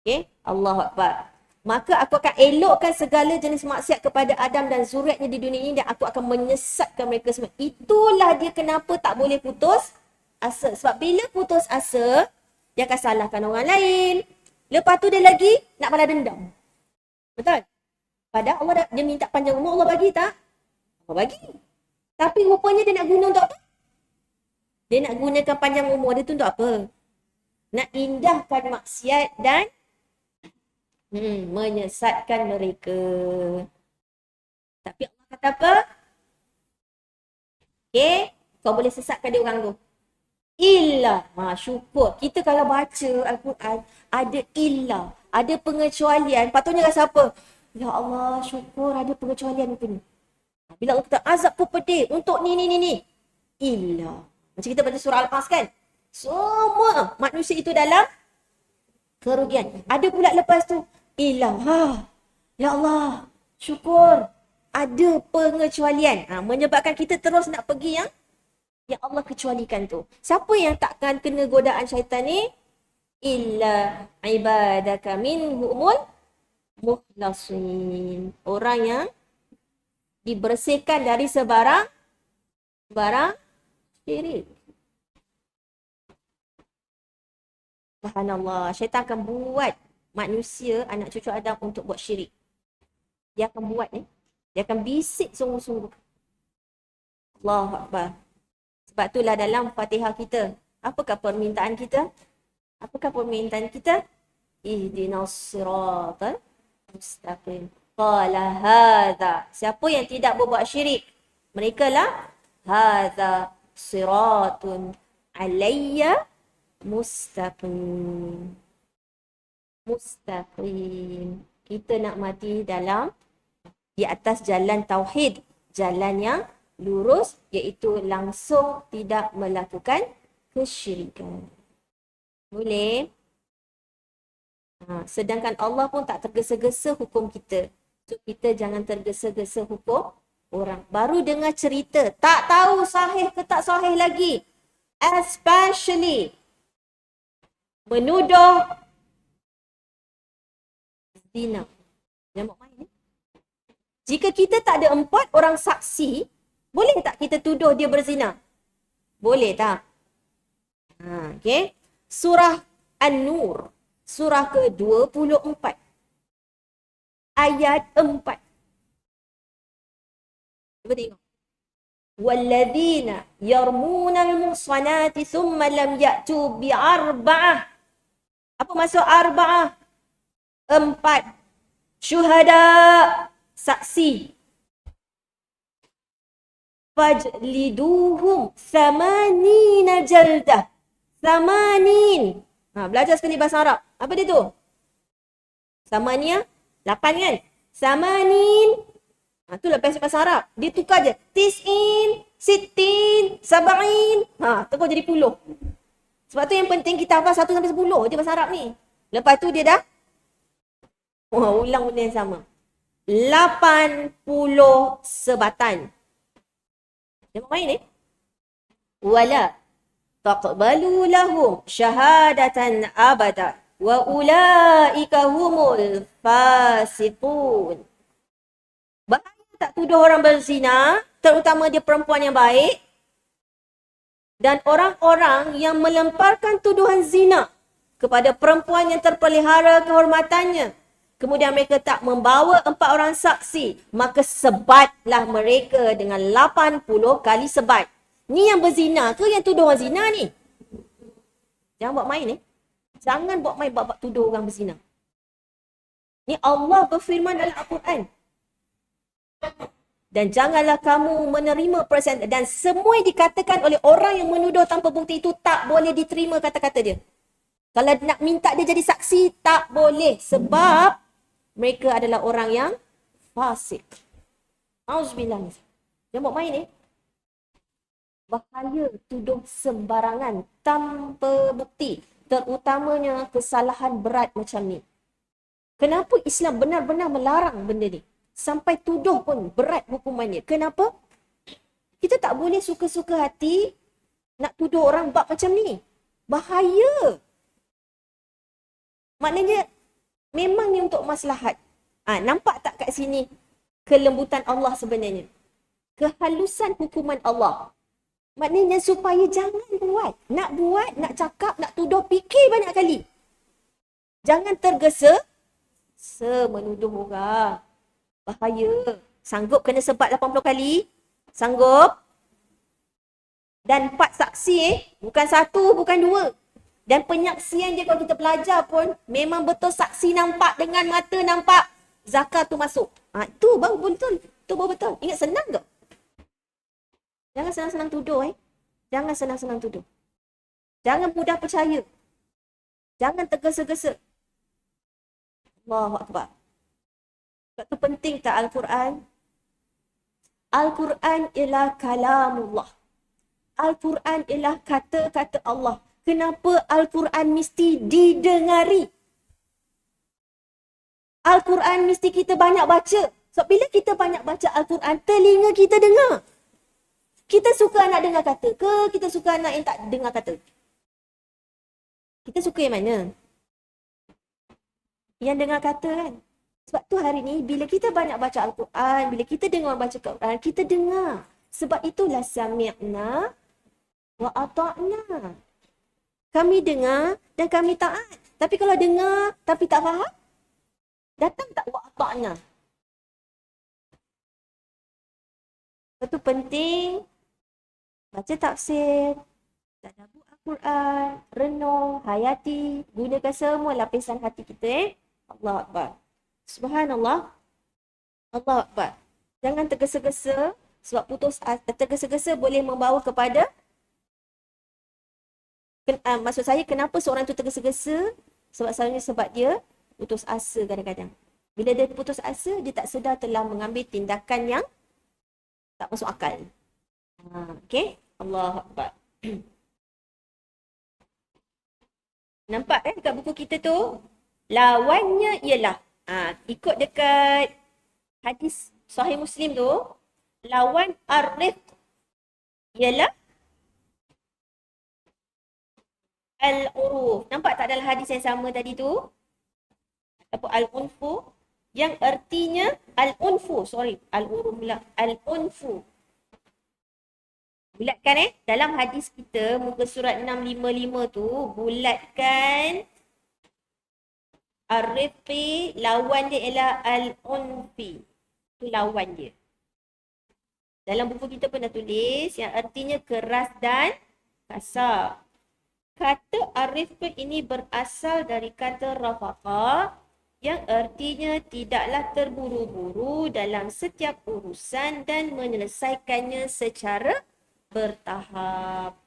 [SPEAKER 1] Okay, Allahu Akbar. Maka aku akan elokkan segala jenis maksiat kepada Adam dan zuriatnya di dunia ini dan aku akan menyesatkan mereka semua. Itulah dia kenapa tak boleh putus asa. Sebab bila putus asa, dia akan salahkan orang lain. Lepas tu dia lagi nak balas dendam. Betul? Padahal Allah dia minta panjang umur, Allah bagi tak? Allah bagi. Tapi rupanya dia nak guna untuk apa? Dia nak gunakan panjang umur dia tu untuk apa? Nak indahkan maksiat dan menyesatkan mereka. Tapi Allah kata apa? Okay, kau boleh sesatkan dia orang tu. Illa, syukur. Kita kalau baca Al-Quran, ada illa, ada pengecualian. Patutnya rasa apa? Ya Allah, syukur ada pengecualian macam ni. Bila Allah kata azab pun pedih untuk ni. Illa. Macam kita baca surah Al-Qas kan? Semua manusia itu dalam kerugian. Ada pula lepas tu, illa. Ya Allah, syukur ada pengecualian. Menyebabkan kita terus nak pergi yang Allah kecualikan tu. Siapa yang takkan kena godaan syaitan ni? Illa ibadaka minhumul mukhlasin. Orang yang dibersihkan dari sebarang syirik. Subhanallah. Syaitan akan buat manusia, anak cucu Adam untuk buat syirik. Dia akan buat ni. Dia akan bisik sungguh-sungguh. Allahu Akbar. Sebab itulah dalam Fatihah kita, apakah permintaan kita? Ihdinas siratal mustaqim. Qala hadha. Siapa yang tidak berbuat syirik? Mereka lah hadha siratun alayya mustaqim. Kita nak mati di atas jalan tauhid, jalan yang lurus, iaitu langsung tidak melakukan kesyirikan. Boleh? Sedangkan Allah pun tak tergesa-gesa hukum kita. So, kita jangan tergesa-gesa hukum orang. Baru dengar cerita, tak tahu sahih ke tak sahih lagi. Especially menuduh zina. Jangan buat main. Jika kita tak ada 4 orang saksi, boleh tak kita tuduh dia berzina? Boleh tak? Okay. Surah An-Nur. Surah ke-24. Ayat 4. Cuba tengok. Walladzina yarmunal muhsanati thumma lam ya'tu bi'arba'ah. Apa maksud arba'ah? 4. Syuhada. Saksi. Fajliduhum thamanina jaldah. Thamanin. Belajar sekali bahasa Arab. Apa dia tu? Samania, 8 kan? Samanin. Tu lepas bahasa Arab. Dia tukar je. Tis'in, sittin, sab'in. Terus jadi 10. Sebab tu yang penting kita hafal 1 sampai 10 je bahasa Arab ni. Lepas tu dia dah ulang benda yang sama. 80 sebatan. Jangan main ni. Wala taqbalu lahum syahadatan abada wa ulaika humul fasiqun. Bahaya tak tuduh orang berzina, terutama dia perempuan yang baik, dan orang-orang yang melemparkan tuduhan zina kepada perempuan yang terpelihara kehormatannya. Kemudian mereka tak membawa 4 orang saksi, maka sebatlah mereka dengan 80 kali sebat. Ni yang berzina ke yang tuduh orang zina ni? Jangan buat main ni. Jangan buat main bab tuduh orang berzina. Ni Allah berfirman dalam Al-Quran. Dan janganlah kamu menerima persen. Dan semua yang dikatakan oleh orang yang menuduh tanpa bukti itu tak boleh diterima kata-kata dia. Kalau nak minta dia jadi saksi, tak boleh. Sebab mereka adalah orang yang fasik. Auzubillah. Jangan buat main ni. Bahaya tuduh sembarangan tanpa bukti. Terutamanya kesalahan berat macam ni. Kenapa Islam benar-benar melarang benda ni? Sampai tuduh pun berat hukumannya. Kenapa? Kita tak boleh suka-suka hati nak tuduh orang bab macam ni. Bahaya. Maknanya memang ni untuk maslahat. Nampak tak kat sini kelembutan Allah sebenarnya? Kehalusan hukuman Allah. Maknanya supaya jangan buat. Nak buat, nak cakap, nak tuduh, fikir banyak kali. Jangan tergesa menuduh orang. Bahaya. Sanggup kena sebat 80 kali? Sanggup? Dan 4 saksi bukan 1, bukan 2. Dan penyaksian dia kalau kita belajar pun memang betul saksi nampak dengan mata, nampak zakat tu masuk. Itu baru betul. Itu baru betul. Ingat senang ke? Jangan senang-senang tuduh Jangan senang-senang tuduh. Jangan mudah percaya. Jangan tergesa-gesa. Allahu Akbar. Sebab tu penting tak Al-Quran? Al-Quran ialah kalamullah. Al-Quran ialah kata-kata Allah. Kenapa Al-Quran mesti didengari? Al-Quran mesti kita banyak baca. Sebab bila kita banyak baca Al-Quran, telinga kita dengar. Kita suka nak dengar kata ke? Kita suka anak yang tak dengar kata? Kita suka yang mana? Yang dengar kata kan? Sebab tu hari ni bila kita banyak baca Al-Quran, bila kita dengar baca Al-Quran, kita dengar. Sebab itulah sami'na wa ata'na. Kami dengar dan kami taat. Tapi kalau dengar tapi tak faham, datang tak wa ata'na. Itu penting baca tafsir, tadabbur Al-Quran, renung, hayati, gunakan semua lapisan hati kita. Allah Akbar. Subhanallah. Allah Akbar. Jangan tergesa-gesa sebab tergesa-gesa boleh membawa kepada maksud saya kenapa seorang tu tergesa-gesa? Sebab dia putus asa kadang-kadang. Bila dia putus asa, dia tak sedar telah mengambil tindakan yang tak masuk akal. Okey? Allah Akbar. Nampak kat buku kita tu? Lawannya ialah ikut dekat hadis Sahih Muslim tu, lawan ar-rifq ialah al-uruf. Nampak tak dalam hadis yang sama tadi tu? Ataupun al-unfu. Yang artinya al-unfu. Al-uruf pula. Al-unfu. Bulatkan dalam hadis kita, muka surat 655 tu, bulatkan ar-rifqi, lawan dia ialah al-unfi. Itu lawan dia. Dalam buku kita pun dah tulis yang artinya keras dan kasar. Kata ar-rifq ini berasal dari kata rafaqa yang artinya tidaklah terburu-buru dalam setiap urusan dan menyelesaikannya secara bertahap.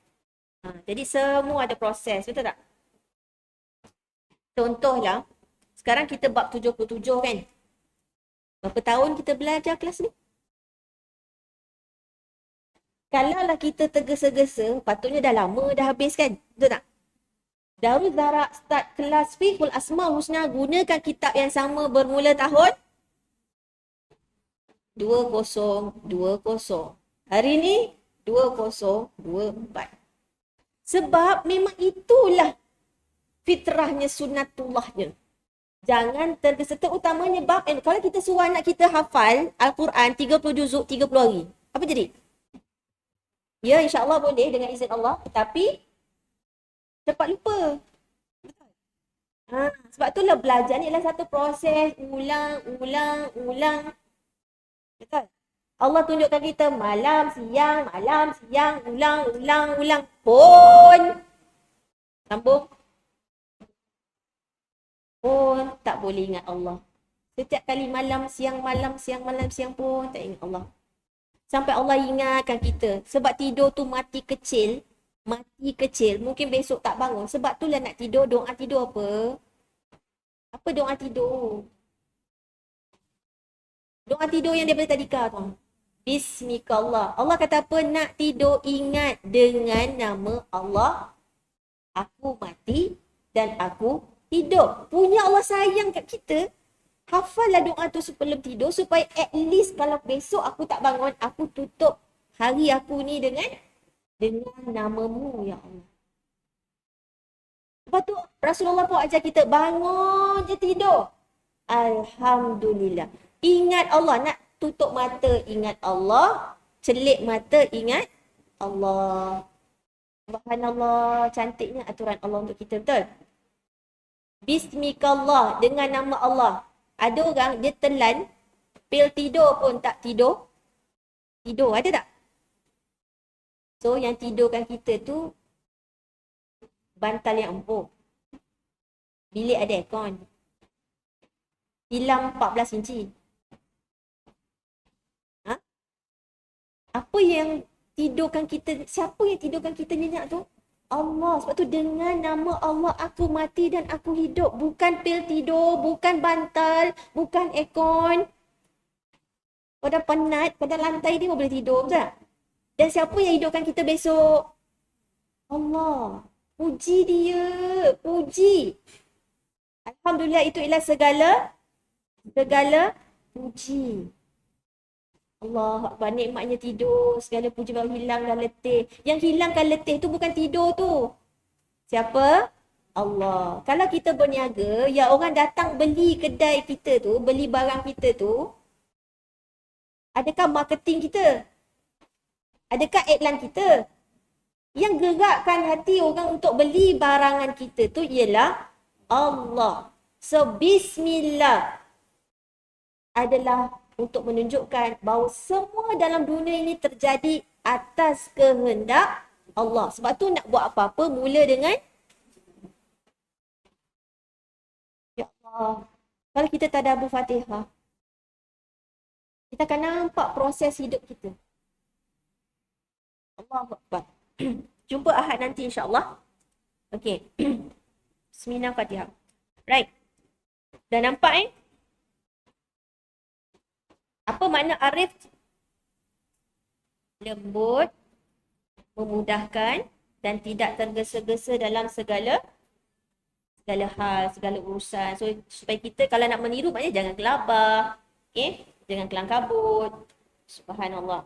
[SPEAKER 1] Jadi semua ada proses, betul tak? Contohlah, sekarang kita bab 77 kan? Berapa tahun kita belajar kelas ni? Kalaulah kita tergesa-gesa, patutnya dah lama dah habis kan? Betul tak? Darul Zahra start kelas Fiqhul Asmaul Husna gunakan kitab yang sama bermula tahun 2020. Hari ni 2024. Sebab memang itulah fitrahnya, sunnatullahnya. Jangan tergesa, terutamanya bab kalau kita suruh anak kita hafal Al-Quran 30 juzuk 30 hari. Apa jadi? Ya, insya-Allah boleh dengan izin Allah, tapi cepat lupa. Sebab itulah belajar ni adalah satu proses, ulang. Betul? Allah tunjukkan kita malam, siang, ulang. Pun sambung. Pun tak boleh ingat Allah. Setiap kali malam, siang pun tak ingat Allah. Sampai Allah ingatkan kita. Sebab tidur tu mati kecil. Mungkin besok tak bangun. Sebab itulah nak tidur, doa tidur apa? Apa doa tidur? Doa tidur yang daripada tadika tu. Bismillah. Allah kata apa? Nak tidur ingat dengan nama Allah. Aku mati dan aku hidup. Punya Allah sayang kat kita. Hafallah doa tu sebelum tidur supaya at least kalau besok aku tak bangun, aku tutup hari aku ni dengan namamu ya Allah. Lepas tu Rasulullah pun ajar kita bangun je tidur. Alhamdulillah. Ingat Allah, nak tutup mata ingat Allah, celik mata ingat Allah. Subhanallah, cantiknya aturan Allah untuk kita, betul? Bismikallah, dengan nama Allah. Ada orang dia telan, pil tidur pun tak tidur. Tidur, ada tak? So, yang tidurkan kita tu bantal yang empuk. Bilik ada aircon. Tilam 14 inci. Ha? Apa yang tidurkan kita, siapa yang tidurkan kita nyenyak tu? Allah. Sebab tu dengan nama Allah aku mati dan aku hidup. Bukan pil tidur, bukan bantal, bukan aircon. Kau dah penat, pada lantai dia boleh tidur, betul tak? Dan siapa yang hidupkan kita besok? Allah. Puji dia. Puji. Alhamdulillah, itu ialah segala puji. Allah Akbar, nikmatnya tidur. Segala puji baru hilang dah letih. Yang hilangkan letih tu bukan tidur tu. Siapa? Allah. Kalau kita berniaga, ya orang datang beli kedai kita tu, beli barang kita tu, adakah marketing kita? Adakah iklan kita? Yang gerakkan hati orang untuk beli barangan kita tu ialah Allah. So, Bismillah adalah untuk menunjukkan bahawa semua dalam dunia ini terjadi atas kehendak Allah. Sebab tu nak buat apa-apa, mula dengan Ya Allah. Kalau kita tadabbur Fatihah, kita akan nampak proses hidup kita. Allahu Akbar. Jumpa Ahad nanti insya-Allah. Okey. Bismillah Fatihah. Right. Dah nampak Apa makna arif? Lembut, memudahkan dan tidak tergesa-gesa dalam segala hal, segala urusan. So supaya kita kalau nak meniru maknanya jangan gelabah. Okey? Jangan kelang kabut. Subhanallah.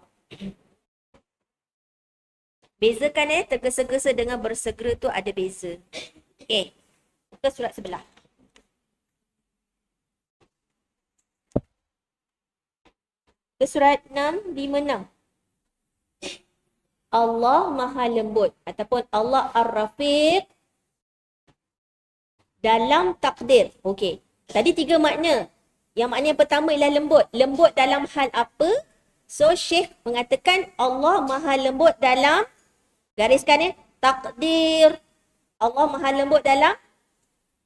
[SPEAKER 1] Bezakan tergesa-gesa dengan bersegera tu ada beza. Okey. Buka surat sebelah. Ke surat 656. Allah Maha Lembut ataupun Allah Ar-Rafiq dalam takdir. Okey. Tadi 3 makna. Yang makna yang pertama ialah lembut. Lembut dalam hal apa? So Syekh mengatakan Allah Maha Lembut dalam gariskan takdir. Allah Maha Lembut dalam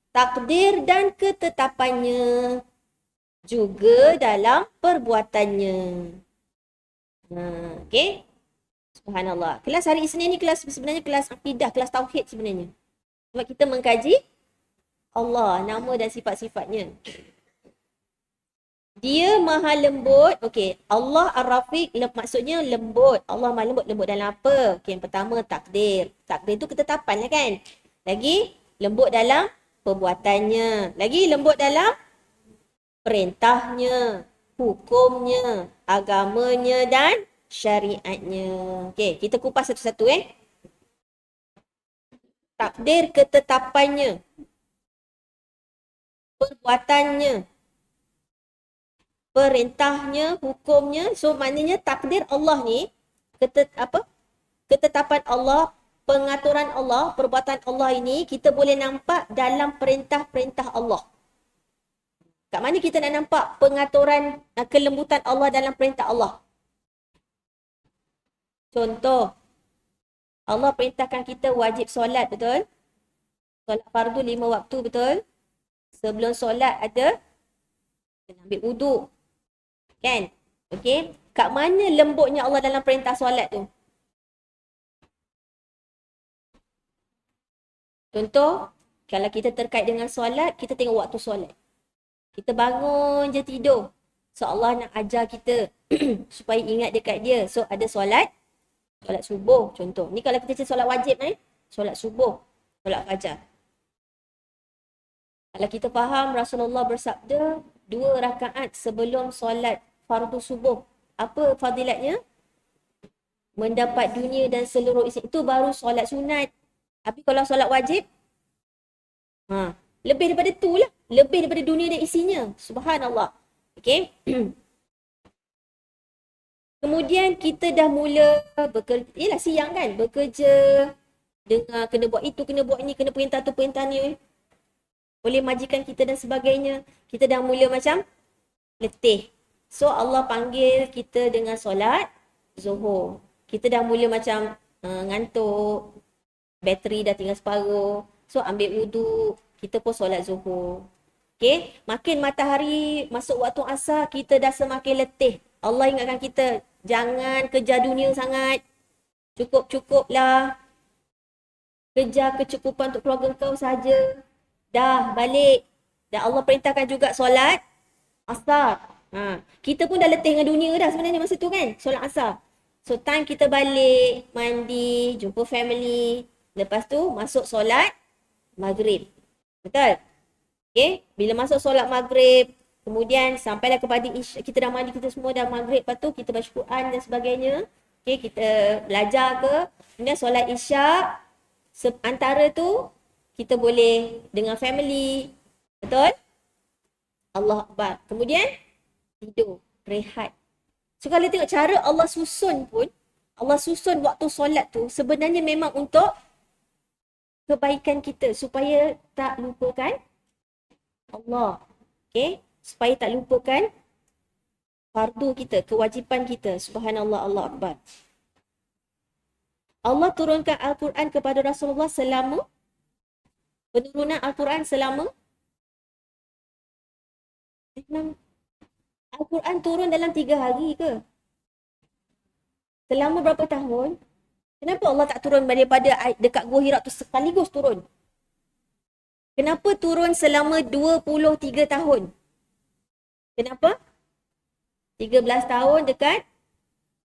[SPEAKER 1] takdir dan ketetapannya. Juga dalam perbuatannya. Okey. Subhanallah. Kelas hari Isnin ni kelas sebenarnya kelas akidah, kelas tauhid sebenarnya. Sebab kita mengkaji Allah, nama dan sifat-sifatnya. Dia Maha Lembut. Okey, Allah Ar-Rafiq maksudnya lembut. Allah Maha Lembut. Lembut dalam apa? Okey, yang pertama takdir. Takdir tu ketetapan lah kan. Lagi lembut dalam perbuatannya. Lagi lembut dalam perintahnya, hukumnya, agamanya dan syariatnya. Okey, kita kupas satu-satu Takdir ketetapannya, perbuatannya, perintahnya, hukumnya. So maknanya takdir Allah ni ketetapan Allah, pengaturan Allah, perbuatan Allah ini kita boleh nampak dalam perintah-perintah Allah. Kat mana kita nak nampak pengaturan kelembutan Allah dalam perintah Allah? Contoh, Allah perintahkan kita wajib solat, betul? Solat fardu 5 waktu, betul? Sebelum solat ada kena ambil wuduk. Kan? Okey. Kat mana lembutnya Allah dalam perintah solat tu? Contoh, kalau kita terkait dengan solat, kita tengok waktu solat. Kita bangun je tidur. So Allah nak ajar kita supaya ingat dekat dia. So ada solat subuh contoh. Ni kalau kita cakap solat wajib solat subuh, solat fajar. Kalau kita faham Rasulullah bersabda 2 rakaat sebelum solat fardu subuh. Apa fadilatnya? mendapat dunia dan seluruh isi. Itu baru solat sunat. Tapi kalau solat wajib, lebih daripada tu lah. Lebih daripada dunia dan isinya. Subhanallah. Okay. Kemudian kita dah mula bekerja. Yelah siang kan. Bekerja. Dengar kena buat itu, kena buat ini, kena perintah tu, perintah ni. Oleh majikan kita dan sebagainya. Kita dah mula macam letih. So Allah panggil kita dengan solat Zuhur. Kita dah mula macam ngantuk. Bateri dah tinggal separuh. So ambil wuduk. Kita pun solat Zuhur. Okay. Makin matahari masuk waktu asar, kita dah semakin letih. Allah ingatkan kita, jangan kejar dunia sangat. Cukup-cukuplah. Kejar kecukupan untuk keluarga kau saja. Dah balik. Dan Allah perintahkan juga solat asar. Kita pun dah letih dengan dunia dah sebenarnya masa tu kan. Solat asar. So time kita balik, mandi, jumpa family. Lepas tu masuk solat maghrib. Betul? Okay. Bila masuk solat maghrib, kemudian sampailah kepada isya, kita dah mandi, kita semua dah maghrib. Lepas tu kita baca Quran dan sebagainya. Okay, kita belajar ke. Kemudian solat isyak. Antara tu, kita boleh dengan family. Betul? Allah Akbar. Kemudian, tidur, rehat. So kalau tengok cara Allah susun pun, Allah susun waktu solat tu sebenarnya memang untuk kebaikan kita. Supaya tak lupakan Allah. Okay? Supaya tak lupakan fardu kita, kewajipan kita. Subhanallah, Allah Akbar. Allah turunkan Al-Quran kepada Rasulullah selama penurunan Al-Quran selama Al-Quran turun dalam 3 hari ke? Selama berapa tahun? Kenapa Allah tak turun daripada dekat Gua Hira tu sekaligus turun? Kenapa turun selama 23 tahun? Kenapa? 13 tahun dekat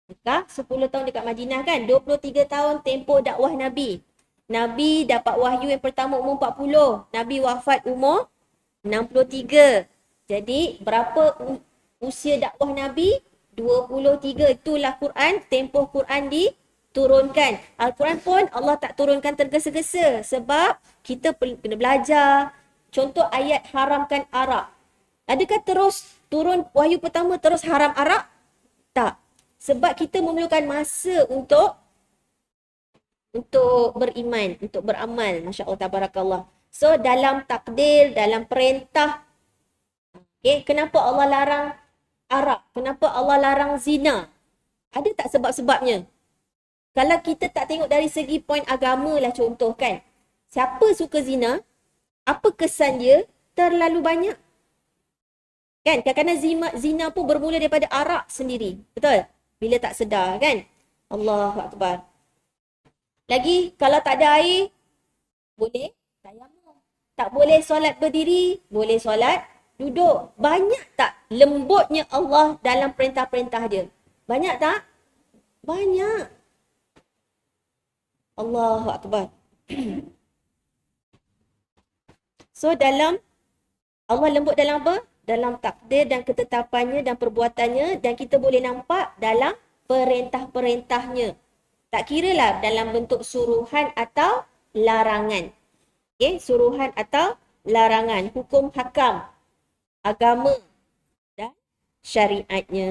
[SPEAKER 1] Mekah, 10 tahun dekat Madinah kan? 23 tahun tempoh dakwah Nabi. Nabi dapat wahyu yang pertama umur 40. Nabi wafat umur 63. Jadi berapa usia dakwah Nabi? 23. Itulah Quran, tempoh Quran diturunkan. Al-Quran pun Allah tak turunkan tergesa-gesa sebab kita kena belajar. Contoh ayat haramkan arak. Adakah terus turun wahyu pertama terus haram arak? Tak. Sebab kita memerlukan masa untuk beriman, untuk beramal. Masya Allah, tabarakallah. So dalam takdir, dalam perintah, okay, kenapa Allah larang arak? Kenapa Allah larang zina? Ada tak sebab-sebabnya? Kalau kita tak tengok dari segi poin agama lah contoh kan. Siapa suka zina? Apa kesan dia? Terlalu banyak. Kan? Kadang-kadang zina pun bermula daripada arak sendiri. Betul? Bila tak sedar kan? Allahu Akbar. Lagi, kalau tak ada air, boleh tayamum. Tak boleh solat berdiri, boleh solat duduk. Banyak tak lembutnya Allah dalam perintah-perintah dia? Banyak tak? Banyak. Allahu Akbar. So dalam, Allah lembut dalam apa? Dalam takdir dan ketetapannya dan perbuatannya, dan kita boleh nampak dalam perintah-perintahnya. Tak kira lah dalam bentuk suruhan atau larangan. Okay, suruhan atau larangan. Hukum hakam, agama dan syariatnya.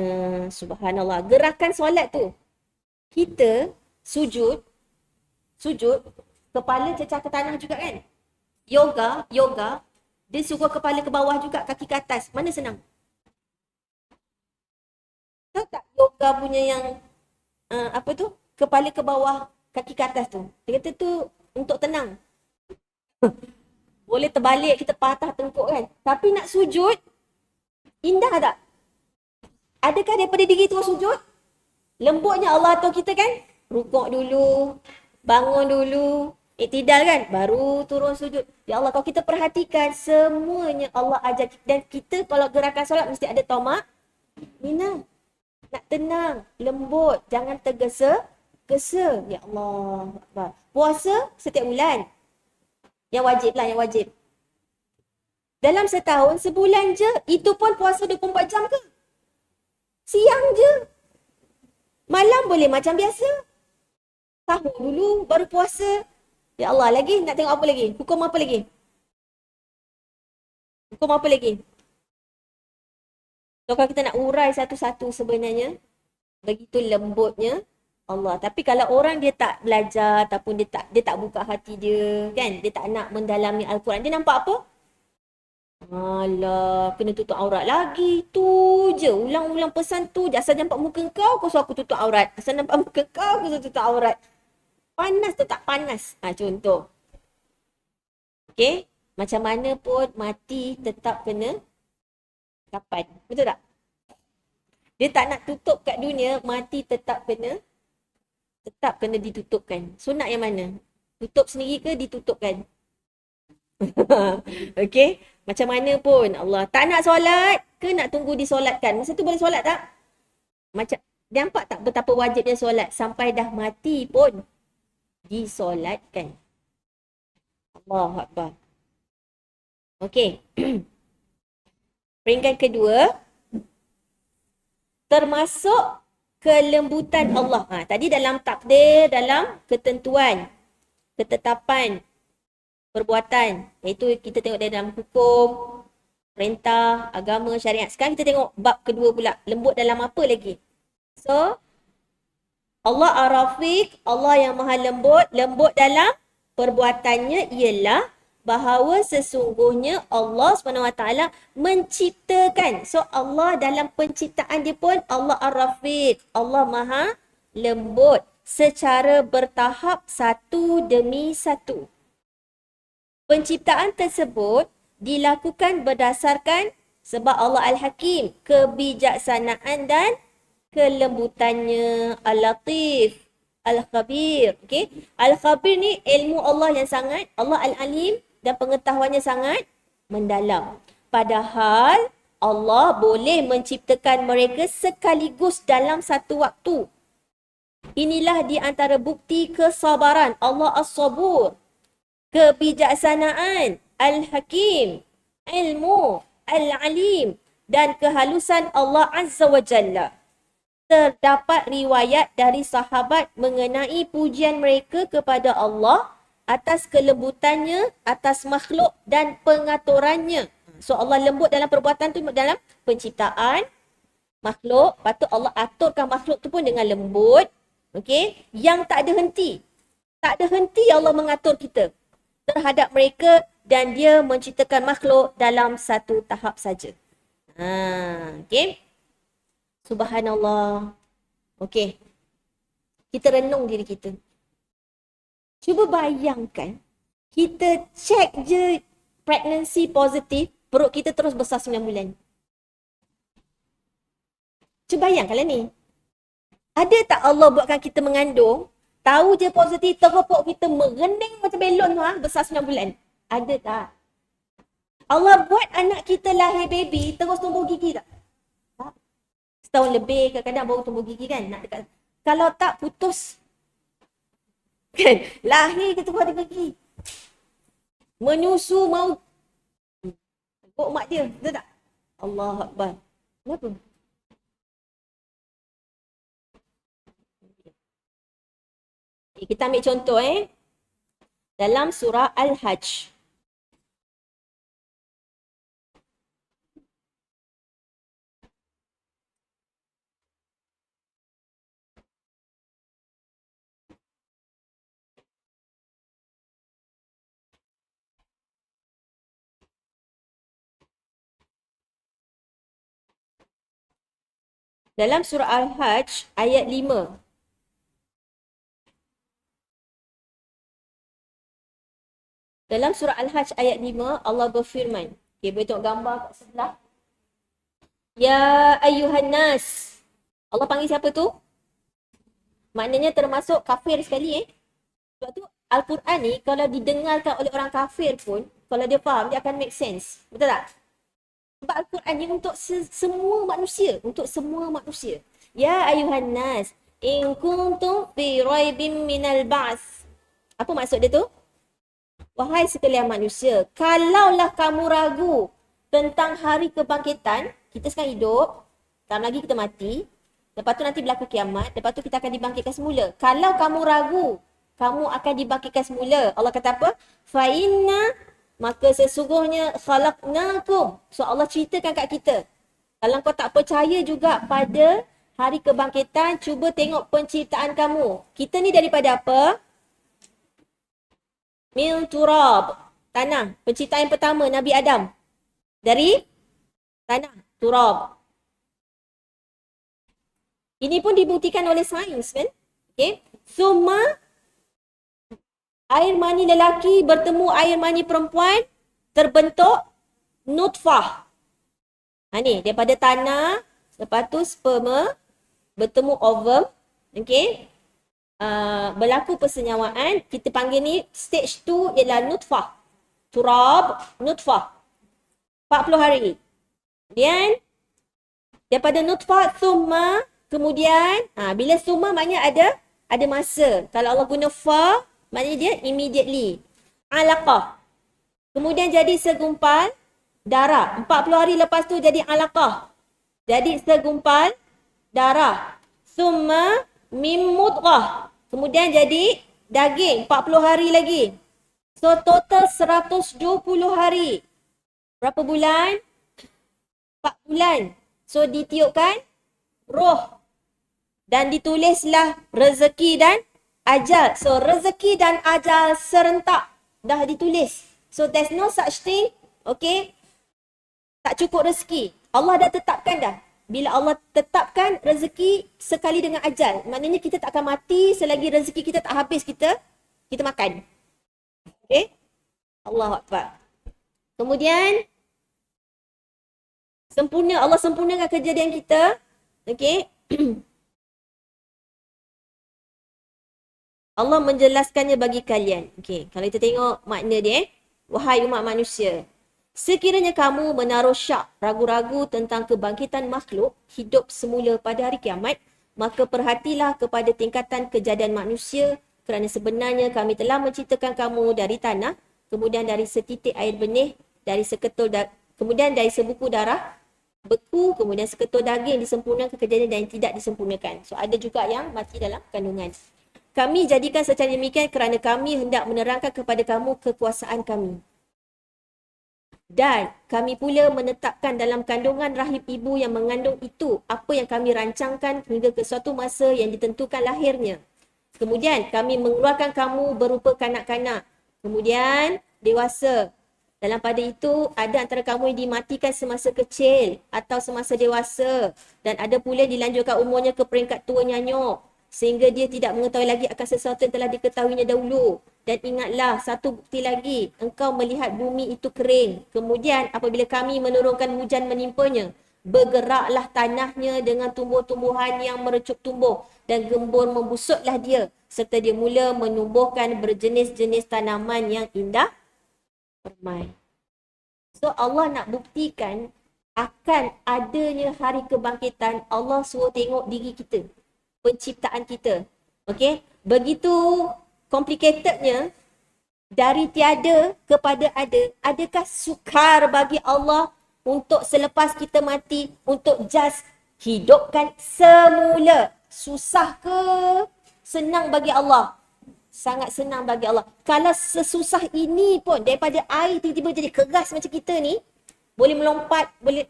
[SPEAKER 1] Subhanallah. Gerakan solat tu. Kita sujud, kepala cecah ke tanah juga kan? Yoga, dia suruh kepala ke bawah juga, kaki ke atas. Mana senang? Tahu tak yoga punya yang, apa tu? Kepala ke bawah, kaki ke atas tu. Dia kata tu untuk tenang. Boleh terbalik, kita patah tengkuk kan. Tapi nak sujud, indah tak? Adakah daripada diri tu sujud? Lembutnya Allah atur kita kan? Rukuk dulu, bangun dulu, iktidal kan? Baru turun sujud. Ya Allah, kalau kita perhatikan, semuanya Allah ajar. Dan kita kalau gerakan solat mesti ada tomak. Mina. Nak tenang, lembut, jangan tergesa. Ya Allah. Puasa setiap bulan. Yang wajib lah, yang wajib. Dalam setahun, sebulan je, itu pun puasa 24 jam ke? Siang je. Malam boleh macam biasa. Sahur dulu, baru puasa. Ya Allah, lagi nak tengok apa lagi? Hukum apa lagi? Hukum apa lagi? So, kalau kita nak urai satu-satu sebenarnya, begitu lembutnya Allah. Tapi kalau orang dia tak belajar ataupun dia tak buka hati dia, kan? Dia tak nak mendalami Al-Quran. Dia nampak apa? Alah, kena tutup aurat lagi. Tu je. Ulang-ulang pesan tu je. Asal nampak muka kau suruh aku tutup aurat. Asal nampak muka kau, aku suruh tutup aurat. Panas tu tak panas. Contoh. Okay? Macam mana pun mati tetap kena kapan. Betul tak? Dia tak nak tutup kat dunia, mati tetap kena ditutupkan. Sunat yang mana? Tutup sendiri ke ditutupkan? Okey, macam mana pun Allah tak nak solat ke nak tunggu disolatkan. Masa tu boleh solat tak? Macam nampak tak betapa wajibnya solat sampai dah mati pun disolatkan. Allahu Akbar. Okey. Peringkat kedua, termasuk kelembutan Allah. Tadi dalam takdir, dalam ketentuan, ketetapan, perbuatan. Iaitu kita tengok dalam hukum, perintah, agama, syariat. Sekarang kita tengok bab kedua pula. Lembut dalam apa lagi? So, Allah Ar-Rafiq, Allah yang maha lembut. Lembut dalam perbuatannya ialah bahawa sesungguhnya Allah SWT menciptakan. So, Allah dalam penciptaan dia pun Allah Ar-Rafiq. Allah maha lembut secara bertahap satu demi satu. Penciptaan tersebut dilakukan berdasarkan sebab Allah Al-Hakim, kebijaksanaan dan kelembutannya. Al-Latif, Al-Khabir. Okay? Al-Khabir ni ilmu Allah yang sangat, Allah Al-Alim dan pengetahuannya sangat mendalam. Padahal Allah boleh menciptakan mereka sekaligus dalam satu waktu. Inilah di antara bukti kesabaran Allah As-Sabur, kebijaksanaan Al-Hakim, ilmu Al-Alim dan kehalusan Allah Azza wa Jalla. Terdapat riwayat dari sahabat mengenai pujian mereka kepada Allah atas kelembutannya, atas makhluk dan pengaturannya. So Allah lembut dalam perbuatan tu, dalam penciptaan makhluk. Patut Allah aturkan makhluk tu pun dengan lembut. Okay? Yang tak ada henti. Tak ada henti Allah mengatur kita terhadap mereka dan dia menciptakan makhluk dalam satu tahap saja. Okay. Subhanallah. Okay. Kita renung diri kita. Cuba bayangkan, kita check je pregnancy positif, perut kita terus besar 9 bulan. Cuba bayangkanlah ni. Ada tak Allah buatkan kita mengandung, tahu je positif, terus perut kita merening macam belon tu, besar 9 bulan. Ada tak? Allah buat anak kita lahir baby, terus tumbuh gigi tak? Tak. Setahun lebih, kadang-kadang baru tumbuh gigi kan? Nak dekat. Kalau tak, putus. Kan? Lahir kita keluar ada gigi. Menyusu mau tengok mak dia, betul tak? Allah Akbar. Kenapa? Kita ambil contoh dalam surah Al-Hajj. Dalam surah Al-Hajj ayat 5. Dalam surah Al-Hajj ayat 5, Allah berfirman. Okay, boleh tengok gambar kat sebelah. Ya ayyuhan nas. Allah panggil siapa tu? Maknanya termasuk kafir sekali. Sebab tu Al-Quran ni kalau didengarkan oleh orang kafir pun, kalau dia faham, dia akan make sense. Betul tak? Sebab Al-Quran ni untuk semua manusia. Untuk semua manusia. Ya ayyuhan nas. In kuntum fi raibim minal ba'as. Apa maksud dia tu? Wahai sekalian manusia, kalaulah kamu ragu tentang hari kebangkitan, kita sekarang hidup, tak lagi kita mati. Lepas tu nanti berlaku kiamat. Lepas tu kita akan dibangkitkan semula. Kalau kamu ragu, kamu akan dibangkitkan semula. Allah kata apa? Fa inna, maka sesungguhnya khalaqnakum. So Allah ceritakan kat kita. Kalau kau tak percaya juga pada hari kebangkitan, cuba tengok penciptaan kamu. Kita ni daripada apa? Min turab. Tanah. Penciptaan yang pertama, Nabi Adam. Dari tanah. Turab. Ini pun dibuktikan oleh sains, kan? Okay. Summa, air mani lelaki bertemu air mani perempuan, terbentuk nutfah. Ni, daripada tanah, lepas tu sperma, bertemu ovum, okay. Berlaku persenyawaan, kita panggil ni stage 2 ialah nutfah. Turab, nutfah. 40 hari. Kemudian, daripada nutfah, summa, kemudian, bila summa maknanya ada masa. Kalau Allah guna fa, maknanya dia immediately. Alaqah. Kemudian jadi segumpal darah. 40 hari lepas tu jadi alaqah. Jadi segumpal darah. Summa mim mudghah. Kemudian jadi daging 40 hari lagi. So total 120 hari. Berapa bulan? 4 bulan. So ditiupkan roh. Dan ditulislah rezeki dan ajal. So rezeki dan ajal serentak dah ditulis. So there's no such thing, okay, tak cukup rezeki. Allah dah tetapkan dah. Bila Allah tetapkan rezeki sekali dengan ajal, maknanya kita tak akan mati selagi rezeki kita tak habis, kita makan. Okay? Allahu Akbar. Kemudian Allah sempurnakan kejadian kita. Okay? Allah menjelaskannya bagi kalian. Okay, kalau kita tengok makna dia, wahai umat manusia, sekiranya kamu menaruh syak, ragu-ragu tentang kebangkitan makhluk hidup semula pada hari kiamat, maka perhatilah kepada tingkatan kejadian manusia, kerana sebenarnya kami telah menciptakan kamu dari tanah, kemudian dari setitik air benih, dari kemudian dari sebuku darah beku, kemudian seketul daging disempurnakan kejadian dan tidak disempurnakan. So ada juga yang mati dalam kandungan. Kami jadikan secara demikian kerana kami hendak menerangkan kepada kamu kekuasaan kami. Dan kami pula menetapkan dalam kandungan rahim ibu yang mengandung itu apa yang kami rancangkan hingga ke suatu masa yang ditentukan lahirnya. Kemudian kami mengeluarkan kamu berupa kanak-kanak. Kemudian dewasa. Dalam pada itu ada antara kamu yang dimatikan semasa kecil atau semasa dewasa. Dan ada pula dilanjutkan umurnya ke peringkat tua nyanyuk, sehingga dia tidak mengetahui lagi akan sesuatu yang telah diketahuinya dahulu. Dan ingatlah satu bukti lagi, engkau melihat bumi itu kering. Kemudian apabila kami menurunkan hujan menimpanya, bergeraklah tanahnya dengan tumbuh-tumbuhan yang merecup tumbuh, dan gembur membusuklah dia, serta dia mula menumbuhkan berjenis-jenis tanaman yang indah permai. So Allah nak buktikan akan adanya hari kebangkitan. Allah suruh tengok diri kita, penciptaan kita. Okay, begitu complicatednya, dari tiada kepada ada. Adakah sukar bagi Allah untuk selepas kita mati, untuk just hidupkan semula? Susah ke senang bagi Allah? Sangat senang bagi Allah. Kalau sesusah ini pun, daripada air tiba-tiba jadi keras macam kita ni, boleh melompat, boleh.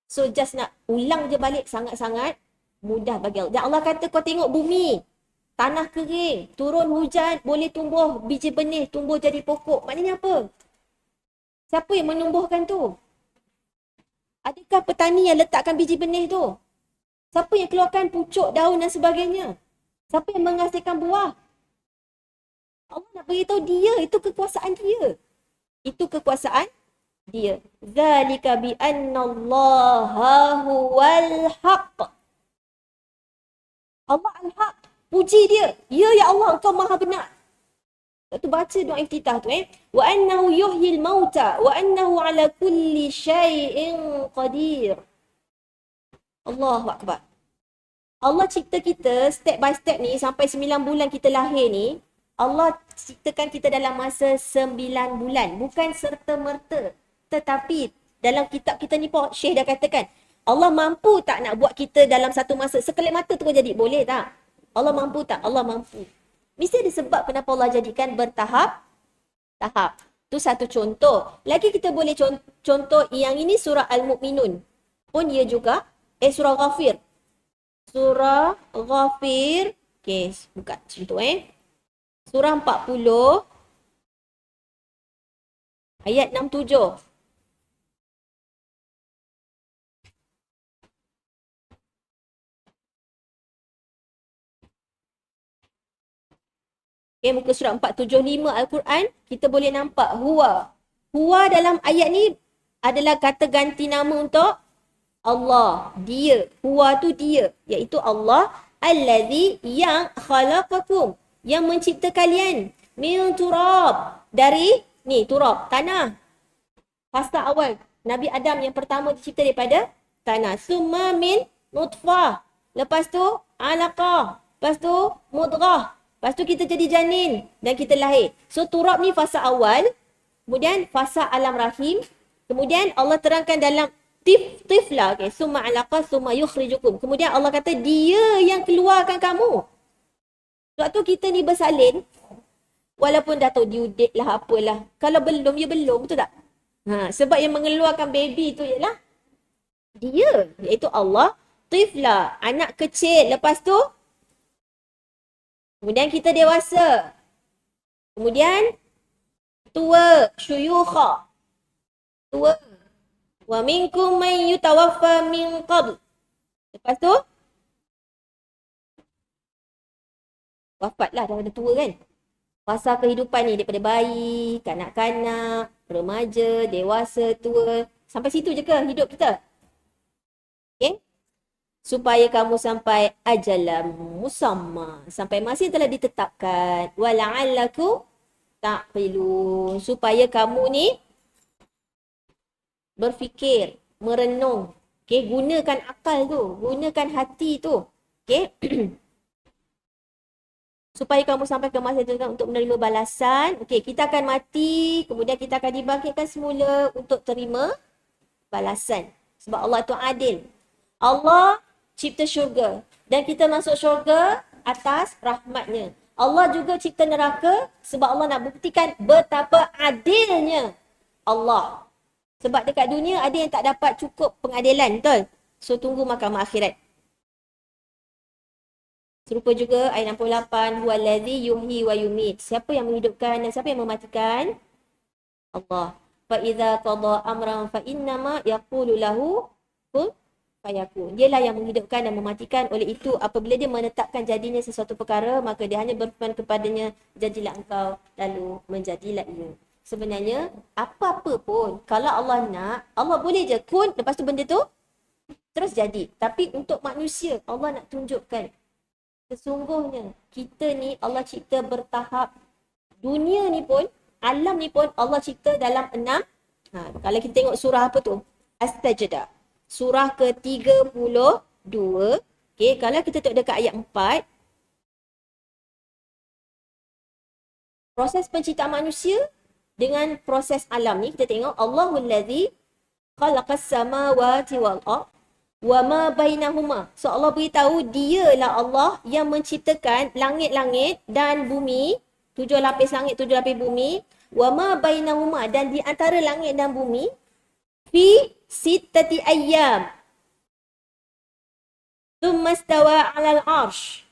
[SPEAKER 1] So just nak ulang je balik, sangat-sangat mudah bagi Allah. Dan Allah kata kau tengok bumi, tanah kering, turun hujan, boleh tumbuh biji benih, tumbuh jadi pokok. Maknanya apa? Siapa yang menumbuhkan tu? Adakah petani yang letakkan biji benih tu? Siapa yang keluarkan pucuk, daun dan sebagainya? Siapa yang menghasilkan buah? Allah nak beritahu dia, itu kekuasaan dia. Itu kekuasaan dia. Zalika bi annallaha huwal haqq. Allah al-haq. Puji dia. Ya, ya Allah, engkau maha benar. Tu baca doa iftitah tu. Wa annahu yuhyil mauta wa annahu ala kulli syai'in qadir. Allahu Akbar. Allah cipta kita step by step ni sampai 9 bulan kita lahir ni. Allah ciptakan kita dalam masa 9 bulan. Bukan serta-merta. Tetapi dalam kitab kita ni Syekh dah katakan, Allah mampu tak nak buat kita dalam satu masa sekelip mata terus jadi? Boleh tak? Allah mampu tak? Allah mampu. Mesti ada sebab kenapa Allah jadikan bertahap. Tu satu contoh. Lagi kita boleh contoh yang ini surah Al-Mu'minun. Pun ia juga surah Ghafir. Surah Ghafir. Okey, buka contoh Surah 40 ayat 67. Okay, muka surat 475 Al-Quran, kita boleh nampak huwa. Huwa dalam ayat ni adalah kata ganti nama untuk Allah. Dia. Huwa tu dia. Iaitu Allah. Allazi yang khalaqakum. Yang mencipta kalian. Min turab. Dari, ni turab, tanah. Fasa awal. Nabi Adam yang pertama dicipta daripada tanah. Summa min nutfah. Lepas tu alaqah. Lepas tu mudghah. Lepas tu kita jadi janin dan kita lahir. So turab ni fasa awal, kemudian fasa alam rahim, kemudian Allah terangkan dalam tifla, okay. Summa alaqah summa yukhrijukum. Kemudian Allah kata dia yang keluarkan kamu. Sebab tu kita ni bersalin, walaupun dah tahu due date lah apalah. Kalau belum, ya belum, betul tak? Sebab yang mengeluarkan baby tu ialah dia, iaitu Allah. Tifla, anak kecil. Lepas tu kemudian kita dewasa. Kemudian tua, syuyukha. Tua. Wa minkum man yutawaffa min qabl. Lepas tu wafatlah dah ada tua kan. Fasa kehidupan ni daripada bayi, kanak-kanak, remaja, dewasa, tua. Sampai situ je ke hidup kita? Okay? Supaya kamu sampai ajalam musamma, sampai masa yang telah ditetapkan. Wala'allaku ta'qilun, supaya kamu ni berfikir, merenung. Okay, gunakan akal tu, gunakan hati tu. Okay. Supaya kamu sampai ke masa itu untuk menerima balasan. Okay, kita akan mati, kemudian kita akan dibangkitkan semula untuk terima balasan. Sebab Allah tu adil. Allah cipta syurga dan kita masuk syurga atas rahmatnya. Allah juga cipta neraka sebab Allah nak buktikan betapa adilnya Allah. Sebab dekat dunia ada yang tak dapat cukup pengadilan, betul? So tunggu mahkamah akhirat. Serupa juga ayat 68, huwallazi yuhyi wa yumit. Siapa yang menghidupkan dan siapa yang mematikan? Allah. Fa idza qada amran fa innama yaqulu lahu kun fayakun. Dialah yang menghidupkan dan mematikan. Oleh itu, apabila dia menetapkan jadinya sesuatu perkara, maka dia hanya berfirman kepadanya, jadilah engkau, lalu menjadilah ia. Sebenarnya, apa-apa pun, kalau Allah nak, Allah boleh je kun, lepas tu benda tu terus jadi. Tapi untuk manusia, Allah nak tunjukkan, sesungguhnya, kita ni Allah cipta bertahap. Dunia ni pun, alam ni pun Allah cipta dalam 6. Kalau kita tengok surah apa tu? As-Sajdah. Surah ke-32. Okay, kalau kita tengok dekat ayat 4. Proses penciptaan manusia dengan proses alam ni, kita tengok Allahul ladzi khalaqas samawati wal ard wa ma bainahuma. So Allah beritahu dialah Allah yang menciptakan langit-langit dan bumi, 7 lapis langit, 7 lapis bumi, wa ma bainahuma, dan di antara langit dan bumi, fi sittati ayyam. Thumma istawa 'alal 'arsy.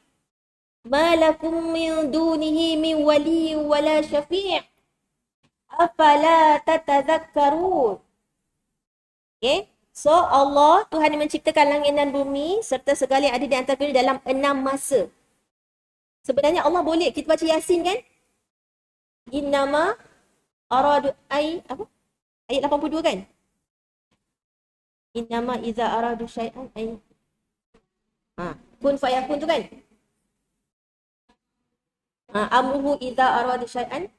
[SPEAKER 1] Ma lakum min dunihi min waliyyin wala syafi'. Afala tatadhakkarun. Okay. So Allah, Tuhan yang menciptakan langit dan bumi serta segala yang ada di antara kedua dalam 6 masa. Sebenarnya Allah boleh, kita baca Yasin kan? Innama aradu apa? Ayat 82 kan? Innama iza aradu syai'an kun fayakun tu kan? Amruhu iza aradu syai'an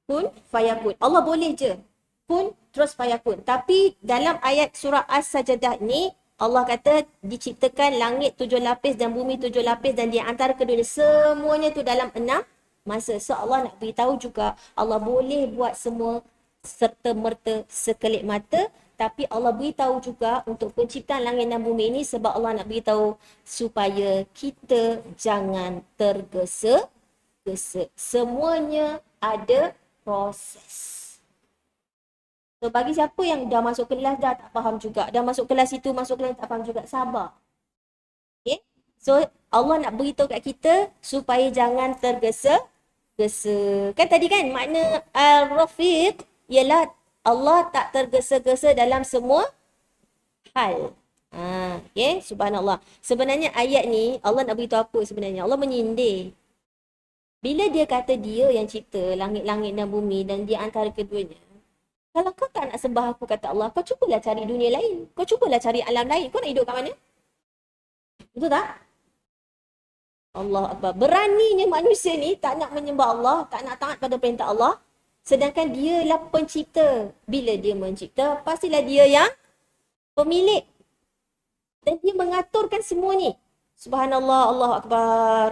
[SPEAKER 1] kun fayakun. Allah boleh je kun terus fayakun. Tapi dalam ayat surah As-Sajdah ni, Allah kata diciptakan langit 7 lapis dan bumi 7 lapis dan di antara keduanya semuanya tu dalam 6 masa. So Allah nak beritahu juga Allah boleh buat semua serta merta sekelip mata Tapi Allah beritahu juga untuk penciptaan langit dan bumi ini sebab Allah nak beritahu supaya kita jangan tergesa-gesa. Semuanya ada proses. So bagi siapa yang dah masuk kelas dah tak faham juga, dah masuk kelas itu, masuk kelas tak faham juga, sabar. Okay? So Allah nak beritahu kat kita supaya jangan tergesa-gesa. Kan tadi kan makna Al-Rafiq ialah Allah tak tergesa-gesa dalam semua hal. Okay, subhanallah. Sebenarnya ayat ni Allah nak beritahu apa sebenarnya? Allah menyindir. Bila dia kata dia yang cipta langit-langit dan bumi dan dia antara keduanya. Kalau kau tak nak sembah aku kata Allah, kau cubalah cari dunia lain. Kau cubalah cari alam lain. Kau nak hidup kat mana? Betul tak? Allah Akbar. Beraninya manusia ni tak nak menyembah Allah, tak nak taat pada perintah Allah. Sedangkan dialah pencipta. Bila dia mencipta, pastilah dia yang pemilik. Dan dia mengaturkan semua ni. Subhanallah, Allahu Akbar.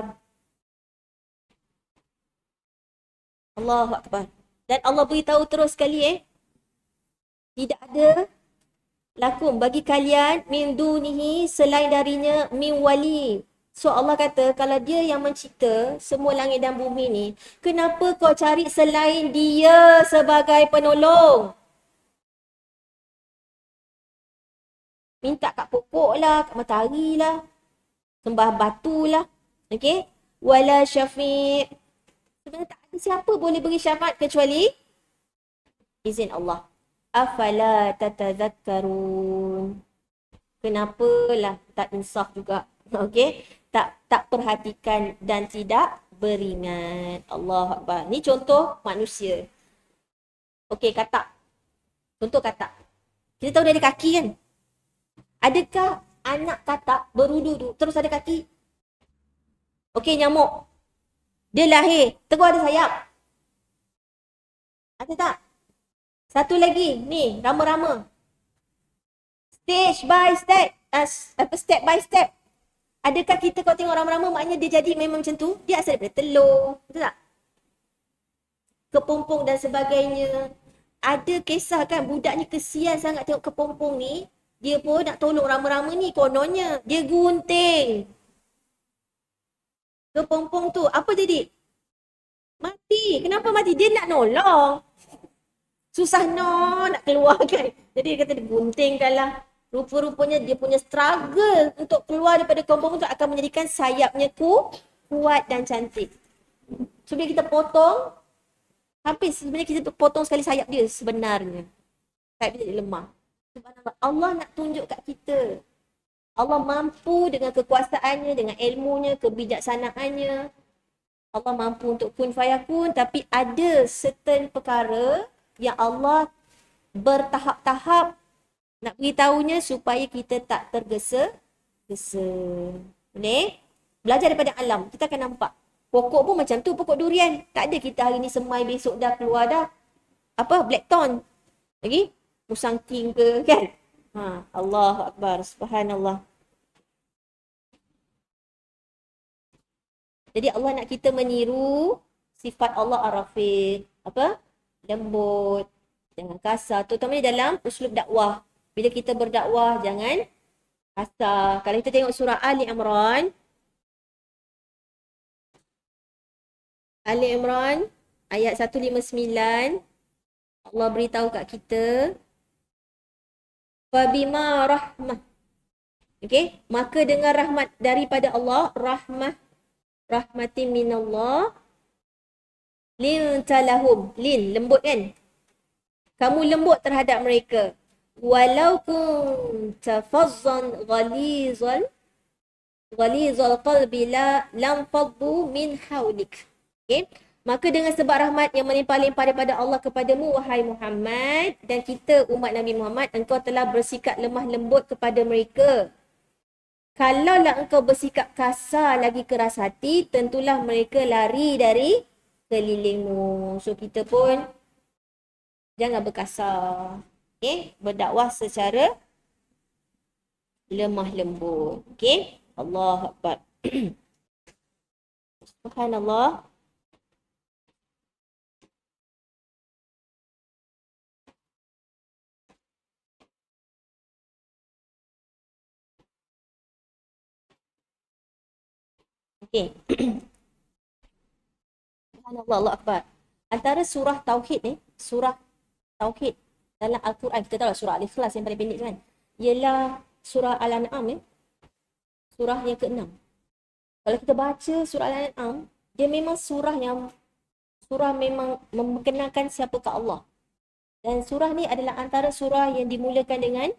[SPEAKER 1] Allahu Akbar. Dan Allah beritahu terus sekali tidak ada lakum bagi kalian min dunihi selain darinya min wali. So Allah kata kalau dia yang mencipta semua langit dan bumi ni, kenapa kau cari selain dia sebagai penolong? Minta kat pokok lah, kat matahari lah, sembah batu lah. Okay? Wala syafi'. Sebenarnya tak ada siapa boleh beri syafaat kecuali izin Allah. Afala tatadhakkarun. Kenapalah tak insaf juga. Okey, tak perhatikan dan tidak beringat. Allahu Akbar. Ni contoh manusia. Okey, katak. Contoh katak. Kita tahu dia ada kaki kan? Adakah anak katak berudu terus ada kaki? Okey, nyamuk. Dia lahir, terus ada sayap. Ada tak? Satu lagi, ni, rama-rama. Stage by step. Step by step. Adakah kita kalau tengok rama-rama maknanya dia jadi memang macam tu? Dia asal daripada telur. Betul tak? Kepompong dan sebagainya. Ada kisah kan budaknya kesian sangat tengok kepompong ni. Dia pun nak tolong rama-rama ni kononnya. Dia gunting. Kepompong tu apa jadi? Mati. Kenapa mati? Dia nak nolong. Susah nak keluarkan. Jadi dia kata dia guntingkan lah. Rupa-rupanya dia punya struggle untuk keluar daripada kepompong tu akan menjadikan sayapnya kuat dan cantik. So bila kita potong, hampir sebenarnya kita potong sekali sayap dia sebenarnya. Sayap dia jadi lemah. Subhanallah. Allah nak tunjuk kat kita. Allah mampu dengan kekuasaannya, dengan ilmunya, kebijaksanaannya. Allah mampu untuk kun fayakun, tapi ada certain perkara yang Allah bertahap-tahap nak beritahunya supaya kita tak tergesa-gesa. Boleh? Belajar daripada alam. Kita akan nampak. Pokok pun macam tu, pokok durian. Tak ada kita hari ni semai, besok dah keluar dah. Blackthorn. Lagi? Musang king ke kan? Allahu Akbar. Subhanallah. Jadi Allah nak kita meniru sifat Allah Ar-Rafiq. Lembut. Jangan kasar. Terutamanya dalam uslub dakwah. Bila kita berdakwah, jangan kasar. Kalau kita tengok surah Ali Imran. Ali Imran ayat 159. Allah beritahu kat kita. Fabima rahmah. Okay. Maka dengan rahmat daripada Allah. Rahmatin minallah. Lintalahum. Lembut kan? Kamu lembut terhadap mereka. Walau kunta fazzan ghalizal qalbi lam faddu min hawlik. Okay? Maka dengan sebab rahmat yang melimpah-limpah daripada Allah kepadamu, wahai Muhammad, dan kita umat Nabi Muhammad, engkau telah bersikap lemah lembut kepada mereka. Kalaulah engkau bersikap kasar lagi keras hati, tentulah mereka lari dari kelilingmu. So kita pun jangan berkasar. Okay? Berdakwah secara lemah lembut. Okay? Allahu Akbar. Subhanallah. Okey. Subhanallah, Allah Akbar. Antara surah Tauhid ni, surah Tauhid dalam Al-Quran, kita tahu surah Al-Ikhlas yang paling pendek kan, ialah surah Al-An'am ni, surah yang ke-6. Kalau kita baca surah Al-An'am, dia memang surah memang memperkenalkan siapakah Allah. Dan surah ni adalah antara surah yang dimulakan dengan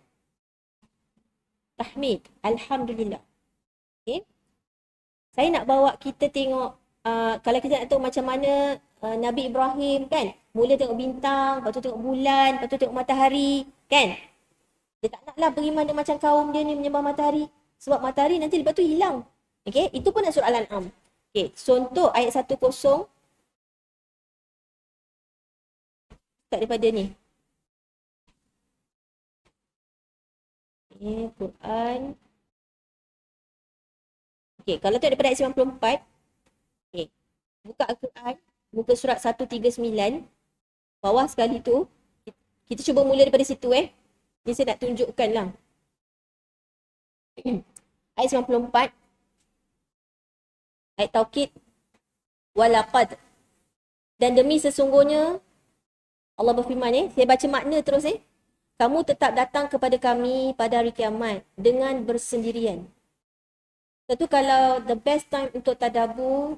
[SPEAKER 1] tahmid, alhamdulillah. Okay? Saya nak bawa kita tengok, kalau kita nak tahu macam mana Nabi Ibrahim kan, mula tengok bintang, lepas tu tengok bulan, lepas tu tengok matahari kan. Dia tak naklah beriman dia macam kaum dia ni menyembah matahari. Sebab matahari nanti lepas tu hilang. Okay, itu pun surah Al-An'am. Okay, contoh ayat 10 tak daripada ni. Okay, Quran. Okay, kalau tu daripada ayat 94. Okay, buka Al-Quran, muka surat 139. Bawah sekali tu. Kita cuba mula daripada situ Ni saya nak tunjukkan lah. Ayat 94. Ayat Taukid. Walaqad. Dan demi sesungguhnya, Allah berfirman saya baca makna terus kamu tetap datang kepada kami pada hari kiamat dengan bersendirian. Tentu kalau the best time untuk tadabbur,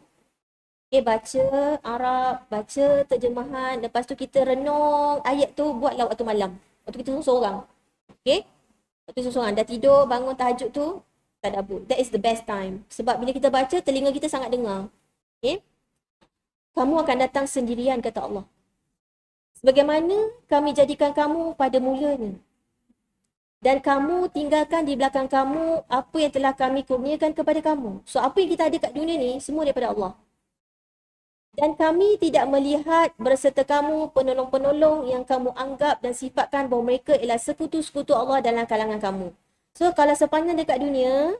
[SPEAKER 1] baca Arab, baca terjemahan, lepas tu kita renung ayat tu, buatlah waktu malam. Waktu kita seorang. Okay? Waktu seorang dah tidur, bangun tahajud tu, tadabbur. That is the best time. Sebab bila kita baca, telinga kita sangat dengar. Okay? Kamu akan datang sendirian, kata Allah. Sebagaimana kami jadikan kamu pada mulanya. Dan kamu tinggalkan di belakang kamu apa yang telah kami kurniakan kepada kamu. So apa yang kita ada kat dunia ni, semua daripada Allah. Dan kami tidak melihat berserta kamu penolong-penolong yang kamu anggap dan sifatkan bahawa mereka ialah sekutu-sekutu Allah dalam kalangan kamu. So kalau sepanjang dekat dunia,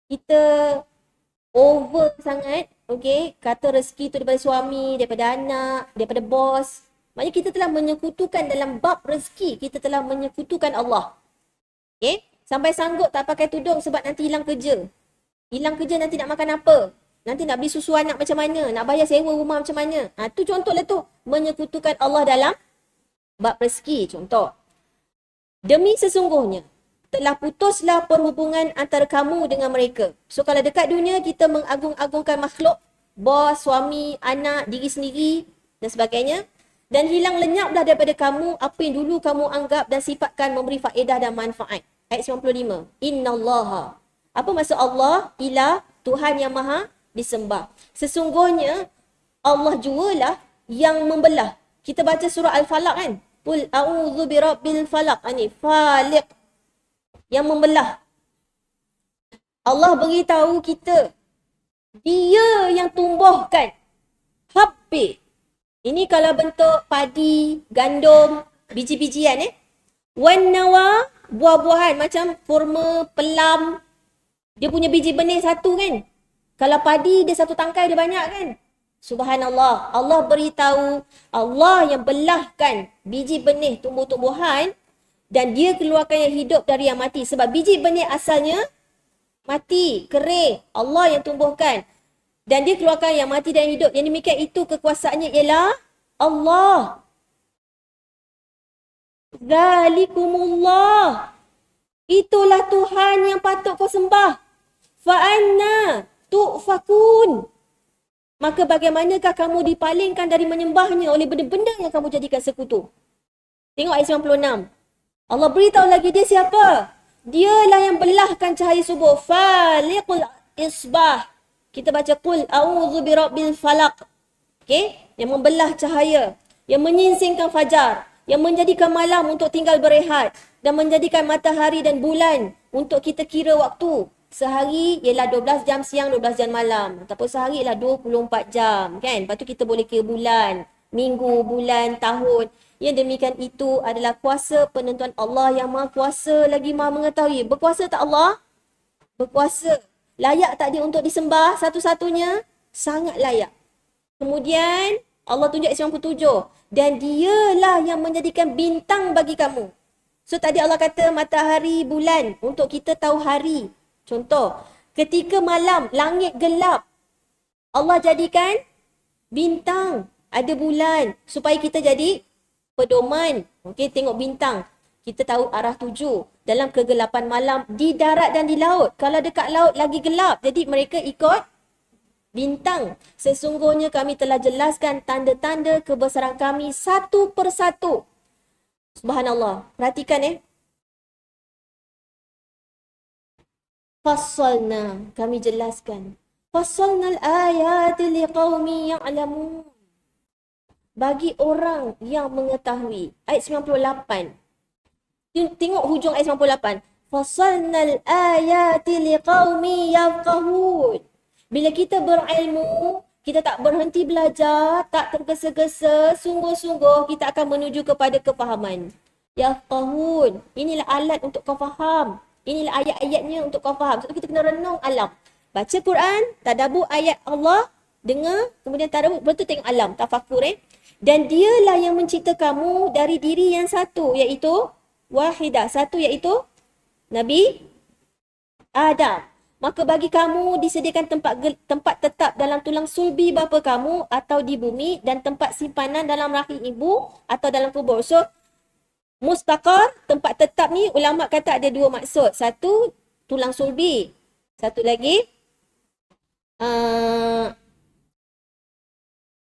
[SPEAKER 1] kita over sangat, kata rezeki tu daripada suami, daripada anak, daripada bos. Maknanya kita telah menyekutukan dalam bab rezeki, kita telah menyekutukan Allah. Sampai sanggup tak pakai tudung sebab nanti hilang kerja. Hilang kerja nanti nak makan apa? Nanti nak beli susu anak macam mana? Nak bayar sewa rumah macam mana? Tu contohlah tu. Menyekutukan Allah dalam bab rezeki, contoh. Demi sesungguhnya, telah putuslah perhubungan antara kamu dengan mereka. So kalau dekat dunia kita mengagung-agungkan makhluk, bos, suami, anak, diri sendiri dan sebagainya. Dan hilang lenyaplah daripada kamu apa yang dulu kamu anggap dan sifatkan memberi faedah dan manfaat. Ayat 95. Innallaha. Apa maksud Allah? Ilah, Tuhan yang maha disembah. Sesungguhnya Allah jualah yang membelah. Kita baca surah Al-Falaq kan? Qul a'udzu birabbil falaq. Ini faliq. Yang membelah. Allah beritahu kita, dia yang tumbuhkan habbi. Ini kalau bentuk padi, gandum, biji-bijian wan nawa, buah-buahan macam kurma, pelam. Dia punya biji benih satu kan. Kalau padi dia satu tangkai dia banyak kan. Subhanallah. Allah beritahu Allah yang belahkan biji benih tumbuh-tumbuhan dan dia keluarkan yang hidup dari yang mati. Sebab biji benih asalnya mati, kering. Allah yang tumbuhkan. Dan dia keluarkan yang mati dan yang hidup. Yang demikian itu kekuasaannya ialah Allah. Zalikumullah. Itulah Tuhan yang patut kau sembah. Fa'anna tu'fakun. Maka bagaimanakah kamu dipalingkan dari menyembahnya oleh benda-benda yang kamu jadikan sekutu? Tengok ayat 96. Allah beritahu lagi dia siapa? Dialah yang belahkan cahaya subuh. Faliqul isbah. Kita baca qul a'udzu birabbil falaq. Yang membelah cahaya, yang menyingsingkan fajar, yang menjadikan malam untuk tinggal berehat dan menjadikan matahari dan bulan untuk kita kira waktu. Sehari ialah 12 jam siang, 12 jam malam. Ataupun sehari ialah 24 jam, kan? Lepas tu kita boleh kira bulan, minggu, bulan, tahun. Yang demikian itu adalah kuasa penentuan Allah yang maha kuasa lagi maha mengetahui. Berkuasa tak Allah? Berkuasa. Layak tak dia untuk disembah satu-satunya? Sangat layak. Kemudian Allah tunjuk ayat 97. Dan dialah yang menjadikan bintang bagi kamu. So tadi Allah kata matahari, bulan untuk kita tahu hari. Contoh, ketika malam langit gelap, Allah jadikan bintang, ada bulan supaya kita jadi pedoman. Okey, tengok bintang. Kita tahu arah tuju dalam kegelapan malam di darat dan di laut. Kalau dekat laut lagi gelap, jadi mereka ikut bintang. Sesungguhnya kami telah jelaskan tanda-tanda kebesaran kami satu persatu. Subhanallah. Perhatikan Fassalna, kami jelaskan. Fassalna al-ayati liqaumi ya'lamun. Bagi orang yang mengetahui. Ayat 98. Tengok hujung ayat 98. Fassalna al-ayati liqaumi yafqahun. Bila kita berilmu, kita tak berhenti belajar, tak tergesa-gesa, sungguh-sungguh kita akan menuju kepada kefahaman. Yafqahun. Inilah alat untuk kau faham. Inilah ayat-ayatnya untuk kau faham. Sebab kita kena renung alam. Baca Quran, tadabbur ayat Allah, dengar, kemudian tadabbur, betul tengok alam, tafakur Dan dialah yang mencipta kamu dari diri yang satu, iaitu wahidah. Satu iaitu Nabi Adam. Maka bagi kamu disediakan tempat tetap dalam tulang sulbi bapa kamu atau di bumi dan tempat simpanan dalam rahim ibu atau dalam kubur. So, mustaqar, tempat tetap ni ulama kata ada dua maksud. Satu, tulang sulbi. Satu lagi,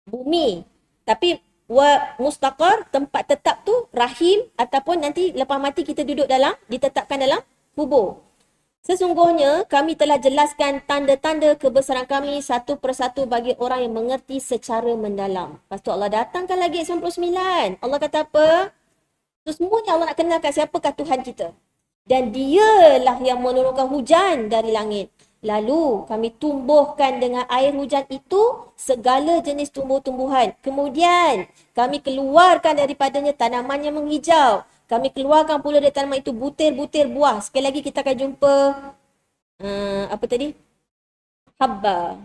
[SPEAKER 1] bumi. Tapi mustaqar, tempat tetap tu rahim ataupun nanti lepas mati kita duduk ditetapkan dalam kubur. Sesungguhnya kami telah jelaskan tanda-tanda kebesaran kami satu persatu bagi orang yang mengerti secara mendalam. Lepas tu Allah datangkan lagi 99. Allah kata apa? So, semuanya Allah nak kenalkan siapakah Tuhan kita. Dan dialah yang menurunkan hujan dari langit. Lalu kami tumbuhkan dengan air hujan itu segala jenis tumbuh-tumbuhan. Kemudian kami keluarkan daripadanya tanaman yang menghijau. Kami keluarkan pula dari tanaman itu butir-butir buah. Sekali lagi kita akan jumpa apa tadi? Habba.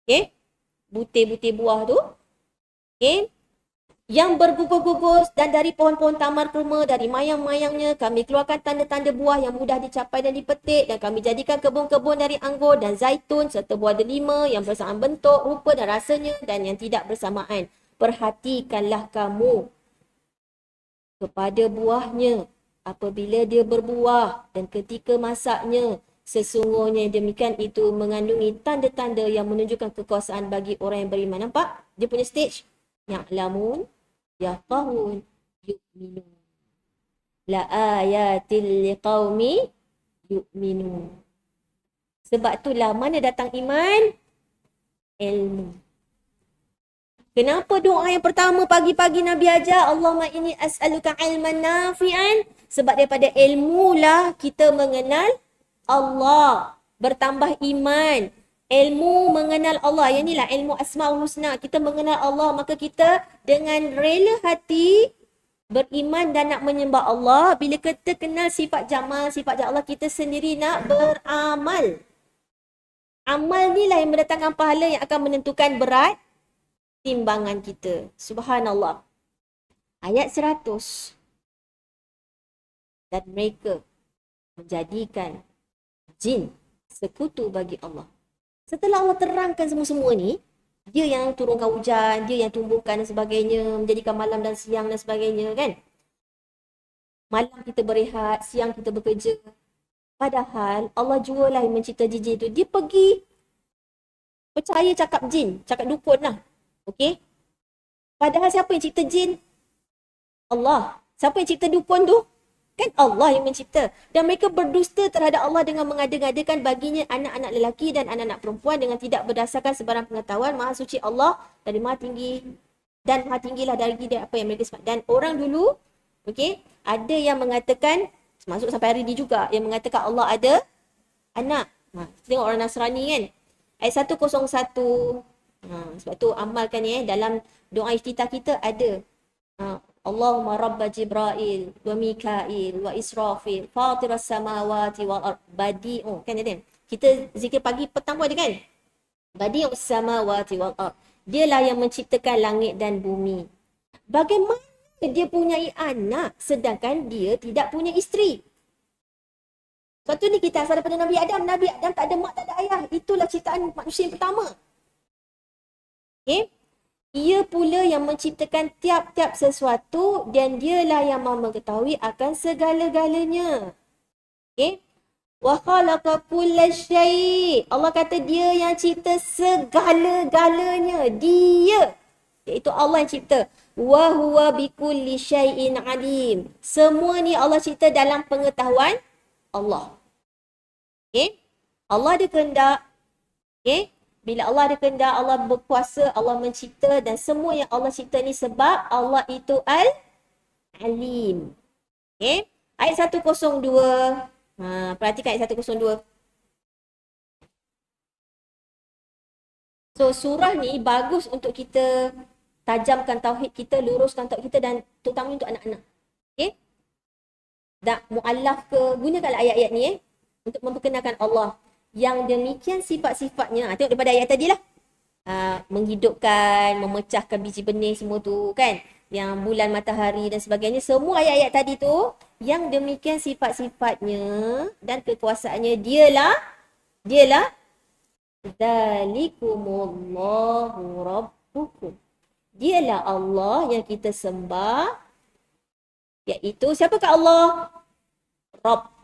[SPEAKER 1] Okay? Butir-butir buah tu. Okay? Yang bergugus-gugus dan dari pohon-pohon tamar kurma, dari mayang-mayangnya kami keluarkan tanda-tanda buah yang mudah dicapai dan dipetik dan kami jadikan kebun-kebun dari anggur dan zaitun serta buah delima yang bersamaan bentuk, rupa dan rasanya dan yang tidak bersamaan. Perhatikanlah kamu kepada buahnya apabila dia berbuah dan ketika masaknya. Sesungguhnya demikian itu mengandungi tanda-tanda yang menunjukkan kekuasaan bagi orang yang beriman. Nampak? Dia punya stage. Ya'lamun. Yafqahun yu'minun. La ayatil liqaumi yu'minun. Sebab itulah mana datang iman? Ilmu. Kenapa doa yang pertama pagi-pagi Nabi ajar Allahumma inni as'aluka ilman nafi'an? Sebab daripada ilmu lah kita mengenal Allah. Bertambah iman. Ilmu mengenal Allah. Yang inilah ilmu Asma'ul Husna. Kita mengenal Allah. Maka kita dengan rela hati beriman dan nak menyembah Allah. Bila kita kenal sifat jamal, sifat Allah, kita sendiri nak beramal. Amal ni lah yang mendatangkan pahala yang akan menentukan berat timbangan kita. Subhanallah. Ayat 100. Dan mereka menjadikan jin sekutu bagi Allah. Setelah Allah terangkan semua-semua ni, dia yang turunkan hujan, dia yang tumbuhkan dan sebagainya, menjadikan malam dan siang dan sebagainya kan. Malam kita berehat, siang kita bekerja. Padahal Allah jualah yang mencipta jin tu. Dia pergi percaya cakap jin, cakap dukun lah. Okey? Padahal siapa yang cipta jin? Allah. Siapa yang cipta dukun tu? Kan Allah yang mencipta. Dan mereka berdusta terhadap Allah dengan mengada-ngadakan baginya anak-anak lelaki dan anak-anak perempuan dengan tidak berdasarkan sebarang pengetahuan. Maha suci Allah dari maha tinggi. Dan maha tinggilah dari apa yang mereka sebut. Dan orang dulu, okay, ada yang mengatakan, masuk sampai hari ini juga, yang mengatakan Allah ada anak. Tengok orang Nasrani kan. Ayat 101. Sebab tu amalkan dalam doa iftitah kita ada. Allahumma rabba Jibrail wa Mikail wa Israfil fatiras samawati wal ard badi'u. Kan ada? Kita zikir pagi petang pun ada kan? Badi'us samawati wal ard. Dialah yang menciptakan langit dan bumi. Bagaimana dia punya anak sedangkan dia tidak punya isteri? Sebab tu ni kita asal daripada Nabi Adam. Nabi Adam tak ada mak, tak ada ayah. Itulah ciptaan manusia yang pertama. Okay? Ia pula yang menciptakan tiap-tiap sesuatu dan dialah yang maha mengetahui akan segala-galanya. Okay? Wa khalaqa kulla syai'. Allah kata dia yang cipta segala-galanya. Dia. Iaitu Allah yang cipta. Wa huwa bikulli syai'in alim. Semua ni Allah cipta dalam pengetahuan Allah. Okay? Allah ada kehendak. Okay? Bila Allah ada kehendak, Allah berkuasa, Allah mencipta dan semua yang Allah cipta ni sebab Allah itu Al-Alim. Okay? Ayat 102. Perhatikan ayat 102. So, surah ni bagus untuk kita tajamkan tauhid kita, luruskan tauhid kita dan terutama untuk anak-anak. Okay? Dan mu'allaf ke, gunakanlah ayat-ayat ni untuk memperkenalkan Allah. Yang demikian sifat-sifatnya, tengok daripada ayat tadi lah. Menghidupkan, memecahkan biji benih semua tu kan. Yang bulan, matahari dan sebagainya. Semua ayat-ayat tadi tu, yang demikian sifat-sifatnya dan kekuasaannya dialah Dzalikumullahu Rabbukum. Dialah Allah yang kita sembah. Iaitu, siapakah Allah? Rabb.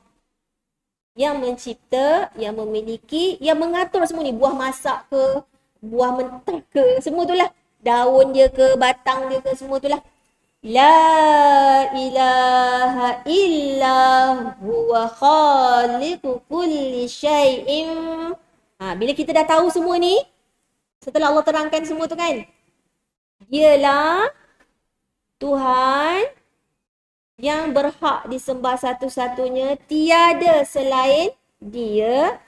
[SPEAKER 1] Yang mencipta, yang memiliki, yang mengatur semua ni. Buah masak ke, buah mentah ke, semua tu lah. Daun dia ke, batang dia ke, semua tu lah. La ilaha illa huwa khaliqu kulli syai'in. Bila kita dah tahu semua ni, setelah Allah terangkan semua tu kan, dialah Tuhan yang berhak disembah satu-satunya, tiada selain dia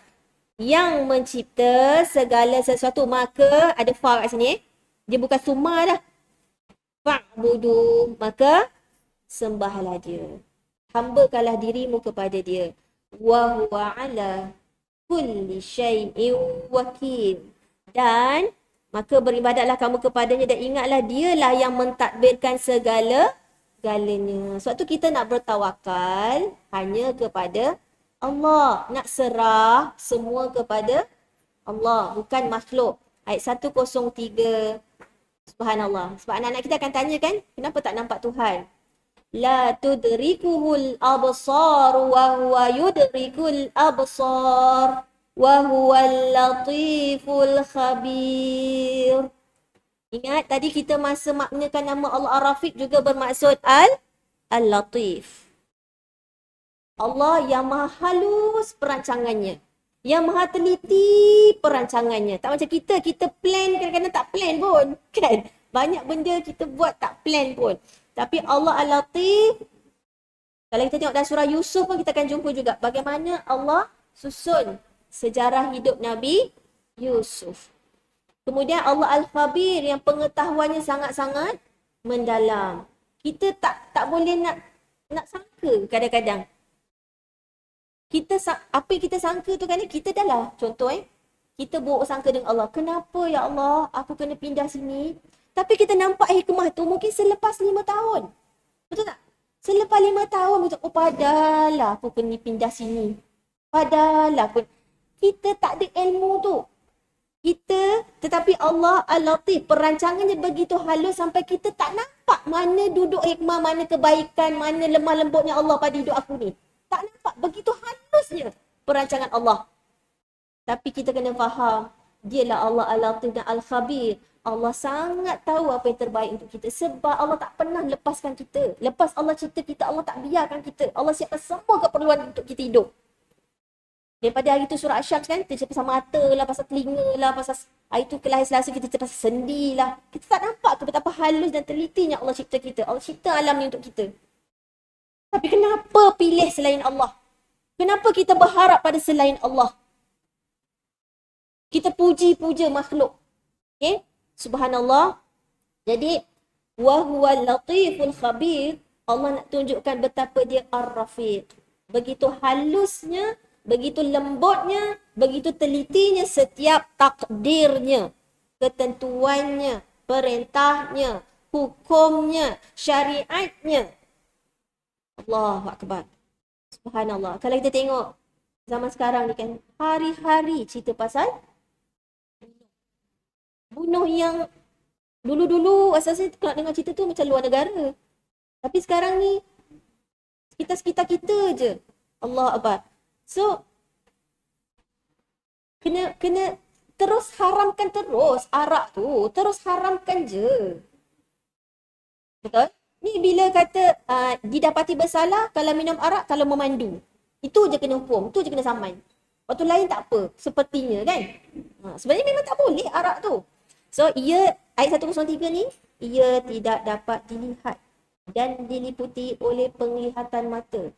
[SPEAKER 1] yang mencipta segala sesuatu. Maka ada fa kat sini dia bukan summa dah. Fa'budu, maka sembahlah dia, hambakanlah dirimu kepada dia. Wa huwa ala kulli syai'in wakil. Dan maka beribadatlah kamu kepadanya dan ingatlah dialah yang mentadbirkan segala-galanya. Sebab tu kita nak bertawakal hanya kepada Allah. Nak serah semua kepada Allah, bukan makhluk. Ayat 103. Subhanallah. Sebab anak-anak kita akan tanya kan, kenapa tak nampak Tuhan? La tudrikuhul absar wa huwa yudrikul absar wa huwal latiful khabir. Ingat tadi kita masa maknakan nama Allah Ar-Rafiq juga bermaksud Al-Latif. Allah yang maha halus perancangannya, yang maha teliti perancangannya. Tak macam kita plan kadang-kadang tak plan pun kan. Banyak benda kita buat tak plan pun. Tapi Allah Al-Latif, kalau kita tengok dalam surah Yusuf pun kita akan jumpa juga bagaimana Allah susun sejarah hidup Nabi Yusuf. Kemudian Allah Al-Khabir yang pengetahuannya sangat-sangat mendalam. Kita tak boleh nak sangka kadang-kadang. Apa yang kita sangka tu kan kita dah lah. Contoh kita buruk sangka dengan Allah. Kenapa ya Allah aku kena pindah sini? Tapi kita nampak hikmah tu mungkin selepas 5 tahun. Betul tak? Selepas 5 tahun kita, padahal aku kena pindah sini. Padahal aku, kita tak ada ilmu tu. Tetapi Allah Al-Latif, perancangannya begitu halus sampai kita tak nampak mana duduk hikmah, mana kebaikan, mana lemah lembutnya Allah pada hidup aku ni. Tak nampak, begitu halusnya perancangan Allah. Tapi kita kena faham, dialah Allah Al-Latif dan Al-Khabir. Allah sangat tahu apa yang terbaik untuk kita. Sebab Allah tak pernah lepaskan kita. Lepas Allah cipta kita, Allah tak biarkan kita. Allah siapkan semua keperluan untuk kita hidup. Daripada hari tu surah Asy-Syams kan, kita cerita pasal mata lah, pasal telinga lah, pasal hari tu kelahiran Selasa kita cerita pasal sendi lah. Kita tak nampak ke betapa halus dan telitinya Allah cipta kita. Allah cipta alam ni untuk kita. Tapi kenapa pilih selain Allah? Kenapa kita berharap pada selain Allah? Kita puji-puja makhluk. Okay? Subhanallah. Jadi, wa huwal latiful khabir. Allah nak tunjukkan betapa dia Ar-Rafiq. Begitu halusnya, begitu lembutnya, begitu telitinya setiap takdirnya, ketentuannya, perintahnya, hukumnya, syariatnya. Allahu Akbar. Subhanallah. Kalau kita tengok zaman sekarang ni kan, hari-hari cerita pasal bunuh yang Dulu-dulu asasnya kalau dengar cerita tu macam luar negara. Tapi sekarang ni sekitar-sekitar kita je. Allah Akbar. So, kena terus haramkan terus arak tu. Terus haramkan je. Betul? Ni bila kata didapati bersalah kalau minum arak, kalau memandu. Itu je kena hukum. Itu je kena saman. Waktu lain tak apa. Sepertinya kan? Sebenarnya memang tak boleh arak tu. So, ayat 103 ni, ia tidak dapat dilihat dan diliputi oleh penglihatan mata.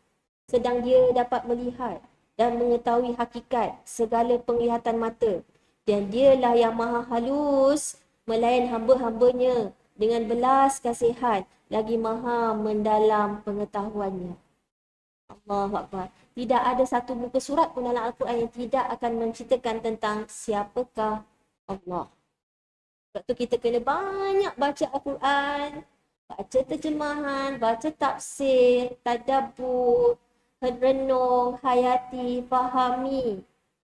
[SPEAKER 1] Sedang dia dapat melihat dan mengetahui hakikat segala penglihatan mata. Dan dialah yang maha halus melayan hamba-hambanya dengan belas kasihan lagi maha mendalam pengetahuannya. Allahu Akbar. Tidak ada satu muka surat pun dalam Al-Quran yang tidak akan menceritakan tentang siapakah Allah. Sebab tu kita kena banyak baca Al-Quran, baca terjemahan, baca tafsir, tadabbur, renung, hayati, fahami.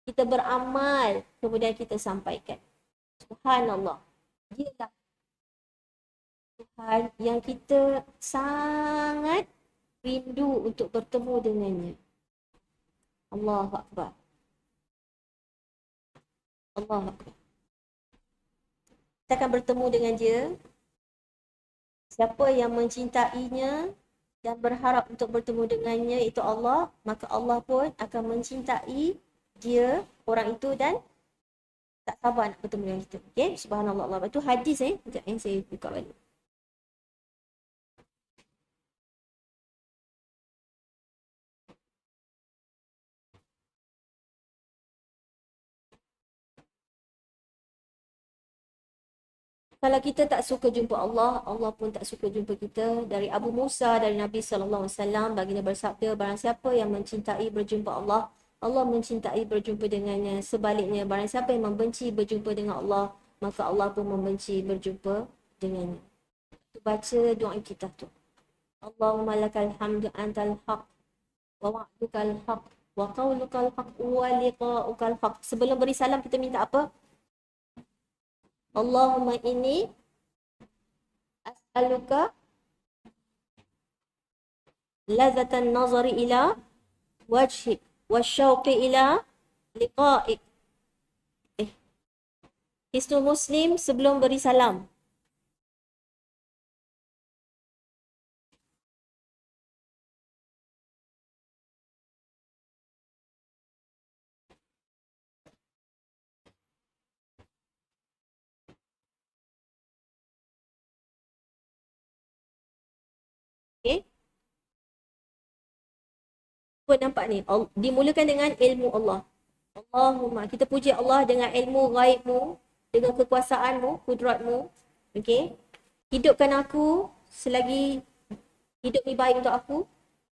[SPEAKER 1] Kita beramal, kemudian kita sampaikan. Subhanallah. Dialah Tuhan yang kita sangat rindu untuk bertemu dengannya. Allahu Akbar. Allahu Akbar. Kita akan bertemu dengan dia. Siapa yang mencintainya dan berharap untuk bertemu dengannya, itu Allah, maka Allah pun akan mencintai dia, orang itu, dan tak sabar nak bertemu dengan kita. Okay? Subhanallah. Itu hadis sekejap saya buka balik. Kalau kita tak suka jumpa Allah, Allah pun tak suka jumpa kita. Dari Abu Musa, dari Nabi SAW, baginda bersabda, barang siapa yang mencintai berjumpa Allah, Allah mencintai berjumpa dengannya. Sebaliknya, barang siapa yang membenci berjumpa dengan Allah, maka Allah pun membenci berjumpa dengannya. Baca doa kita tu. Allahumma lakal hamdu antal haq, wa wa'dukal haq, wa qawlukal haq, wa liqa'ukal haq. Sebelum beri salam, kita minta apa? Allahumma inni as'aluka lazatan nazari ila wajhik wa syauqi ila liqa'ik. Hisnu Muslim sebelum beri salam. Okay. Apa nampak ni? Dimulakan dengan ilmu Allah. Allahumma, kita puji Allah dengan ilmu ghaibmu, dengan kekuasaanmu, kudratmu. Okay. Hidupkan aku selagi hidup ni baik untuk aku,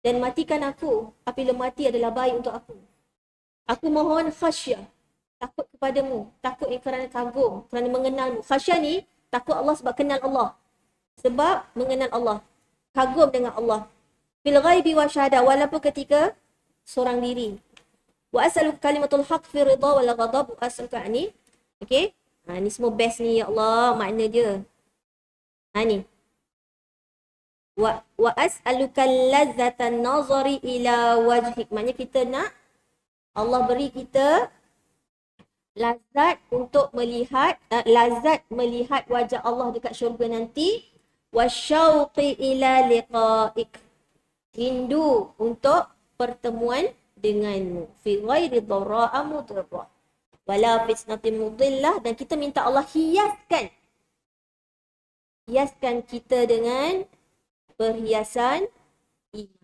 [SPEAKER 1] dan matikan aku apabila mati adalah baik untuk aku. Aku mohon khasyah, takut kepadamu, takut kerana kagum, kerana mengenalmu. Khasyah ni takut Allah sebab kenal Allah, sebab mengenal Allah, kagum dengan Allah. Fil ghaibi wa syahada, walaupun ketika seorang diri. Wa as'aluka kalimatul haq fi ridha wal ghadab, wa as'aluka ni. Okey? Ni semua best ni, ya Allah, makna dia. Ni. Wa as'aluka lazzatan nazari ila wajhik. Maknanya kita nak Allah beri kita lazat untuk melihat, lazat melihat wajah Allah dekat syurga nanti. Wasyauqi ila liqa'ik, rindu untuk pertemuan denganmu. Fi ghairi dharra'a mudirrah wala fitnatin mudillah. Dan kita minta Allah hiaskan kita dengan perhiasan iman.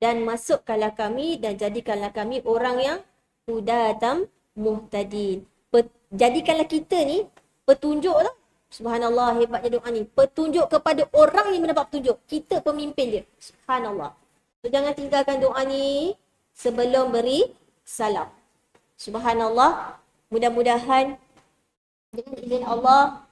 [SPEAKER 1] Dan masukkanlah kami dan jadikanlah kami orang yang hudatam muhtadin. Jadikanlah kita ni petunjuk lah. Subhanallah, hebatnya doa ni. Petunjuk kepada orang yang mendapat petunjuk. Kita pemimpin dia. Subhanallah. So, jangan tinggalkan doa ni sebelum beri salam. Subhanallah. Mudah-mudahan dengan izin Allah,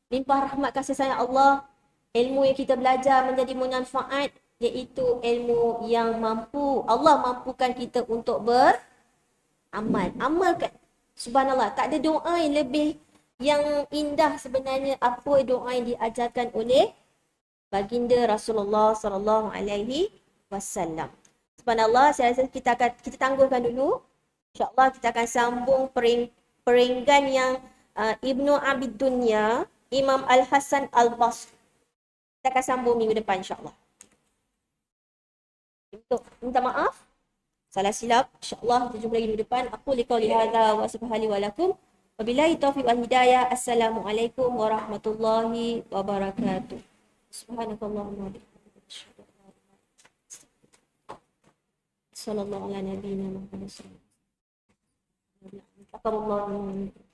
[SPEAKER 1] limpah rahmat kasih sayang Allah, ilmu yang kita belajar menjadi bermanfaat, iaitu ilmu yang mampu, Allah mampukan kita untuk beramal. Amalkan. Subhanallah, tak ada doa yang lebih yang indah sebenarnya apa doa yang diajarkan oleh baginda Rasulullah sallallahu alaihi wasallam. Subhanallah, saya rasa kita tangguhkan dulu. InsyaAllah kita akan sambung peringgan yang Ibnu Abid Dunya, Imam Al-Hasan Al-Basri. Kita akan sambung minggu depan insyaAllah. Untuk minta maaf, salah silap. InsyaAllah kita jumpa lagi minggu depan. Aku liqauli hadza wa subhanahu wa lakum. Wabillahi taufiq wal hidayah. Assalamualaikum warahmatullahi wabarakatuh. Subhanakallahumma wa bihamdika. Sallallahu ala nabiyyina Muhammad sallallahu alaihi wasallam.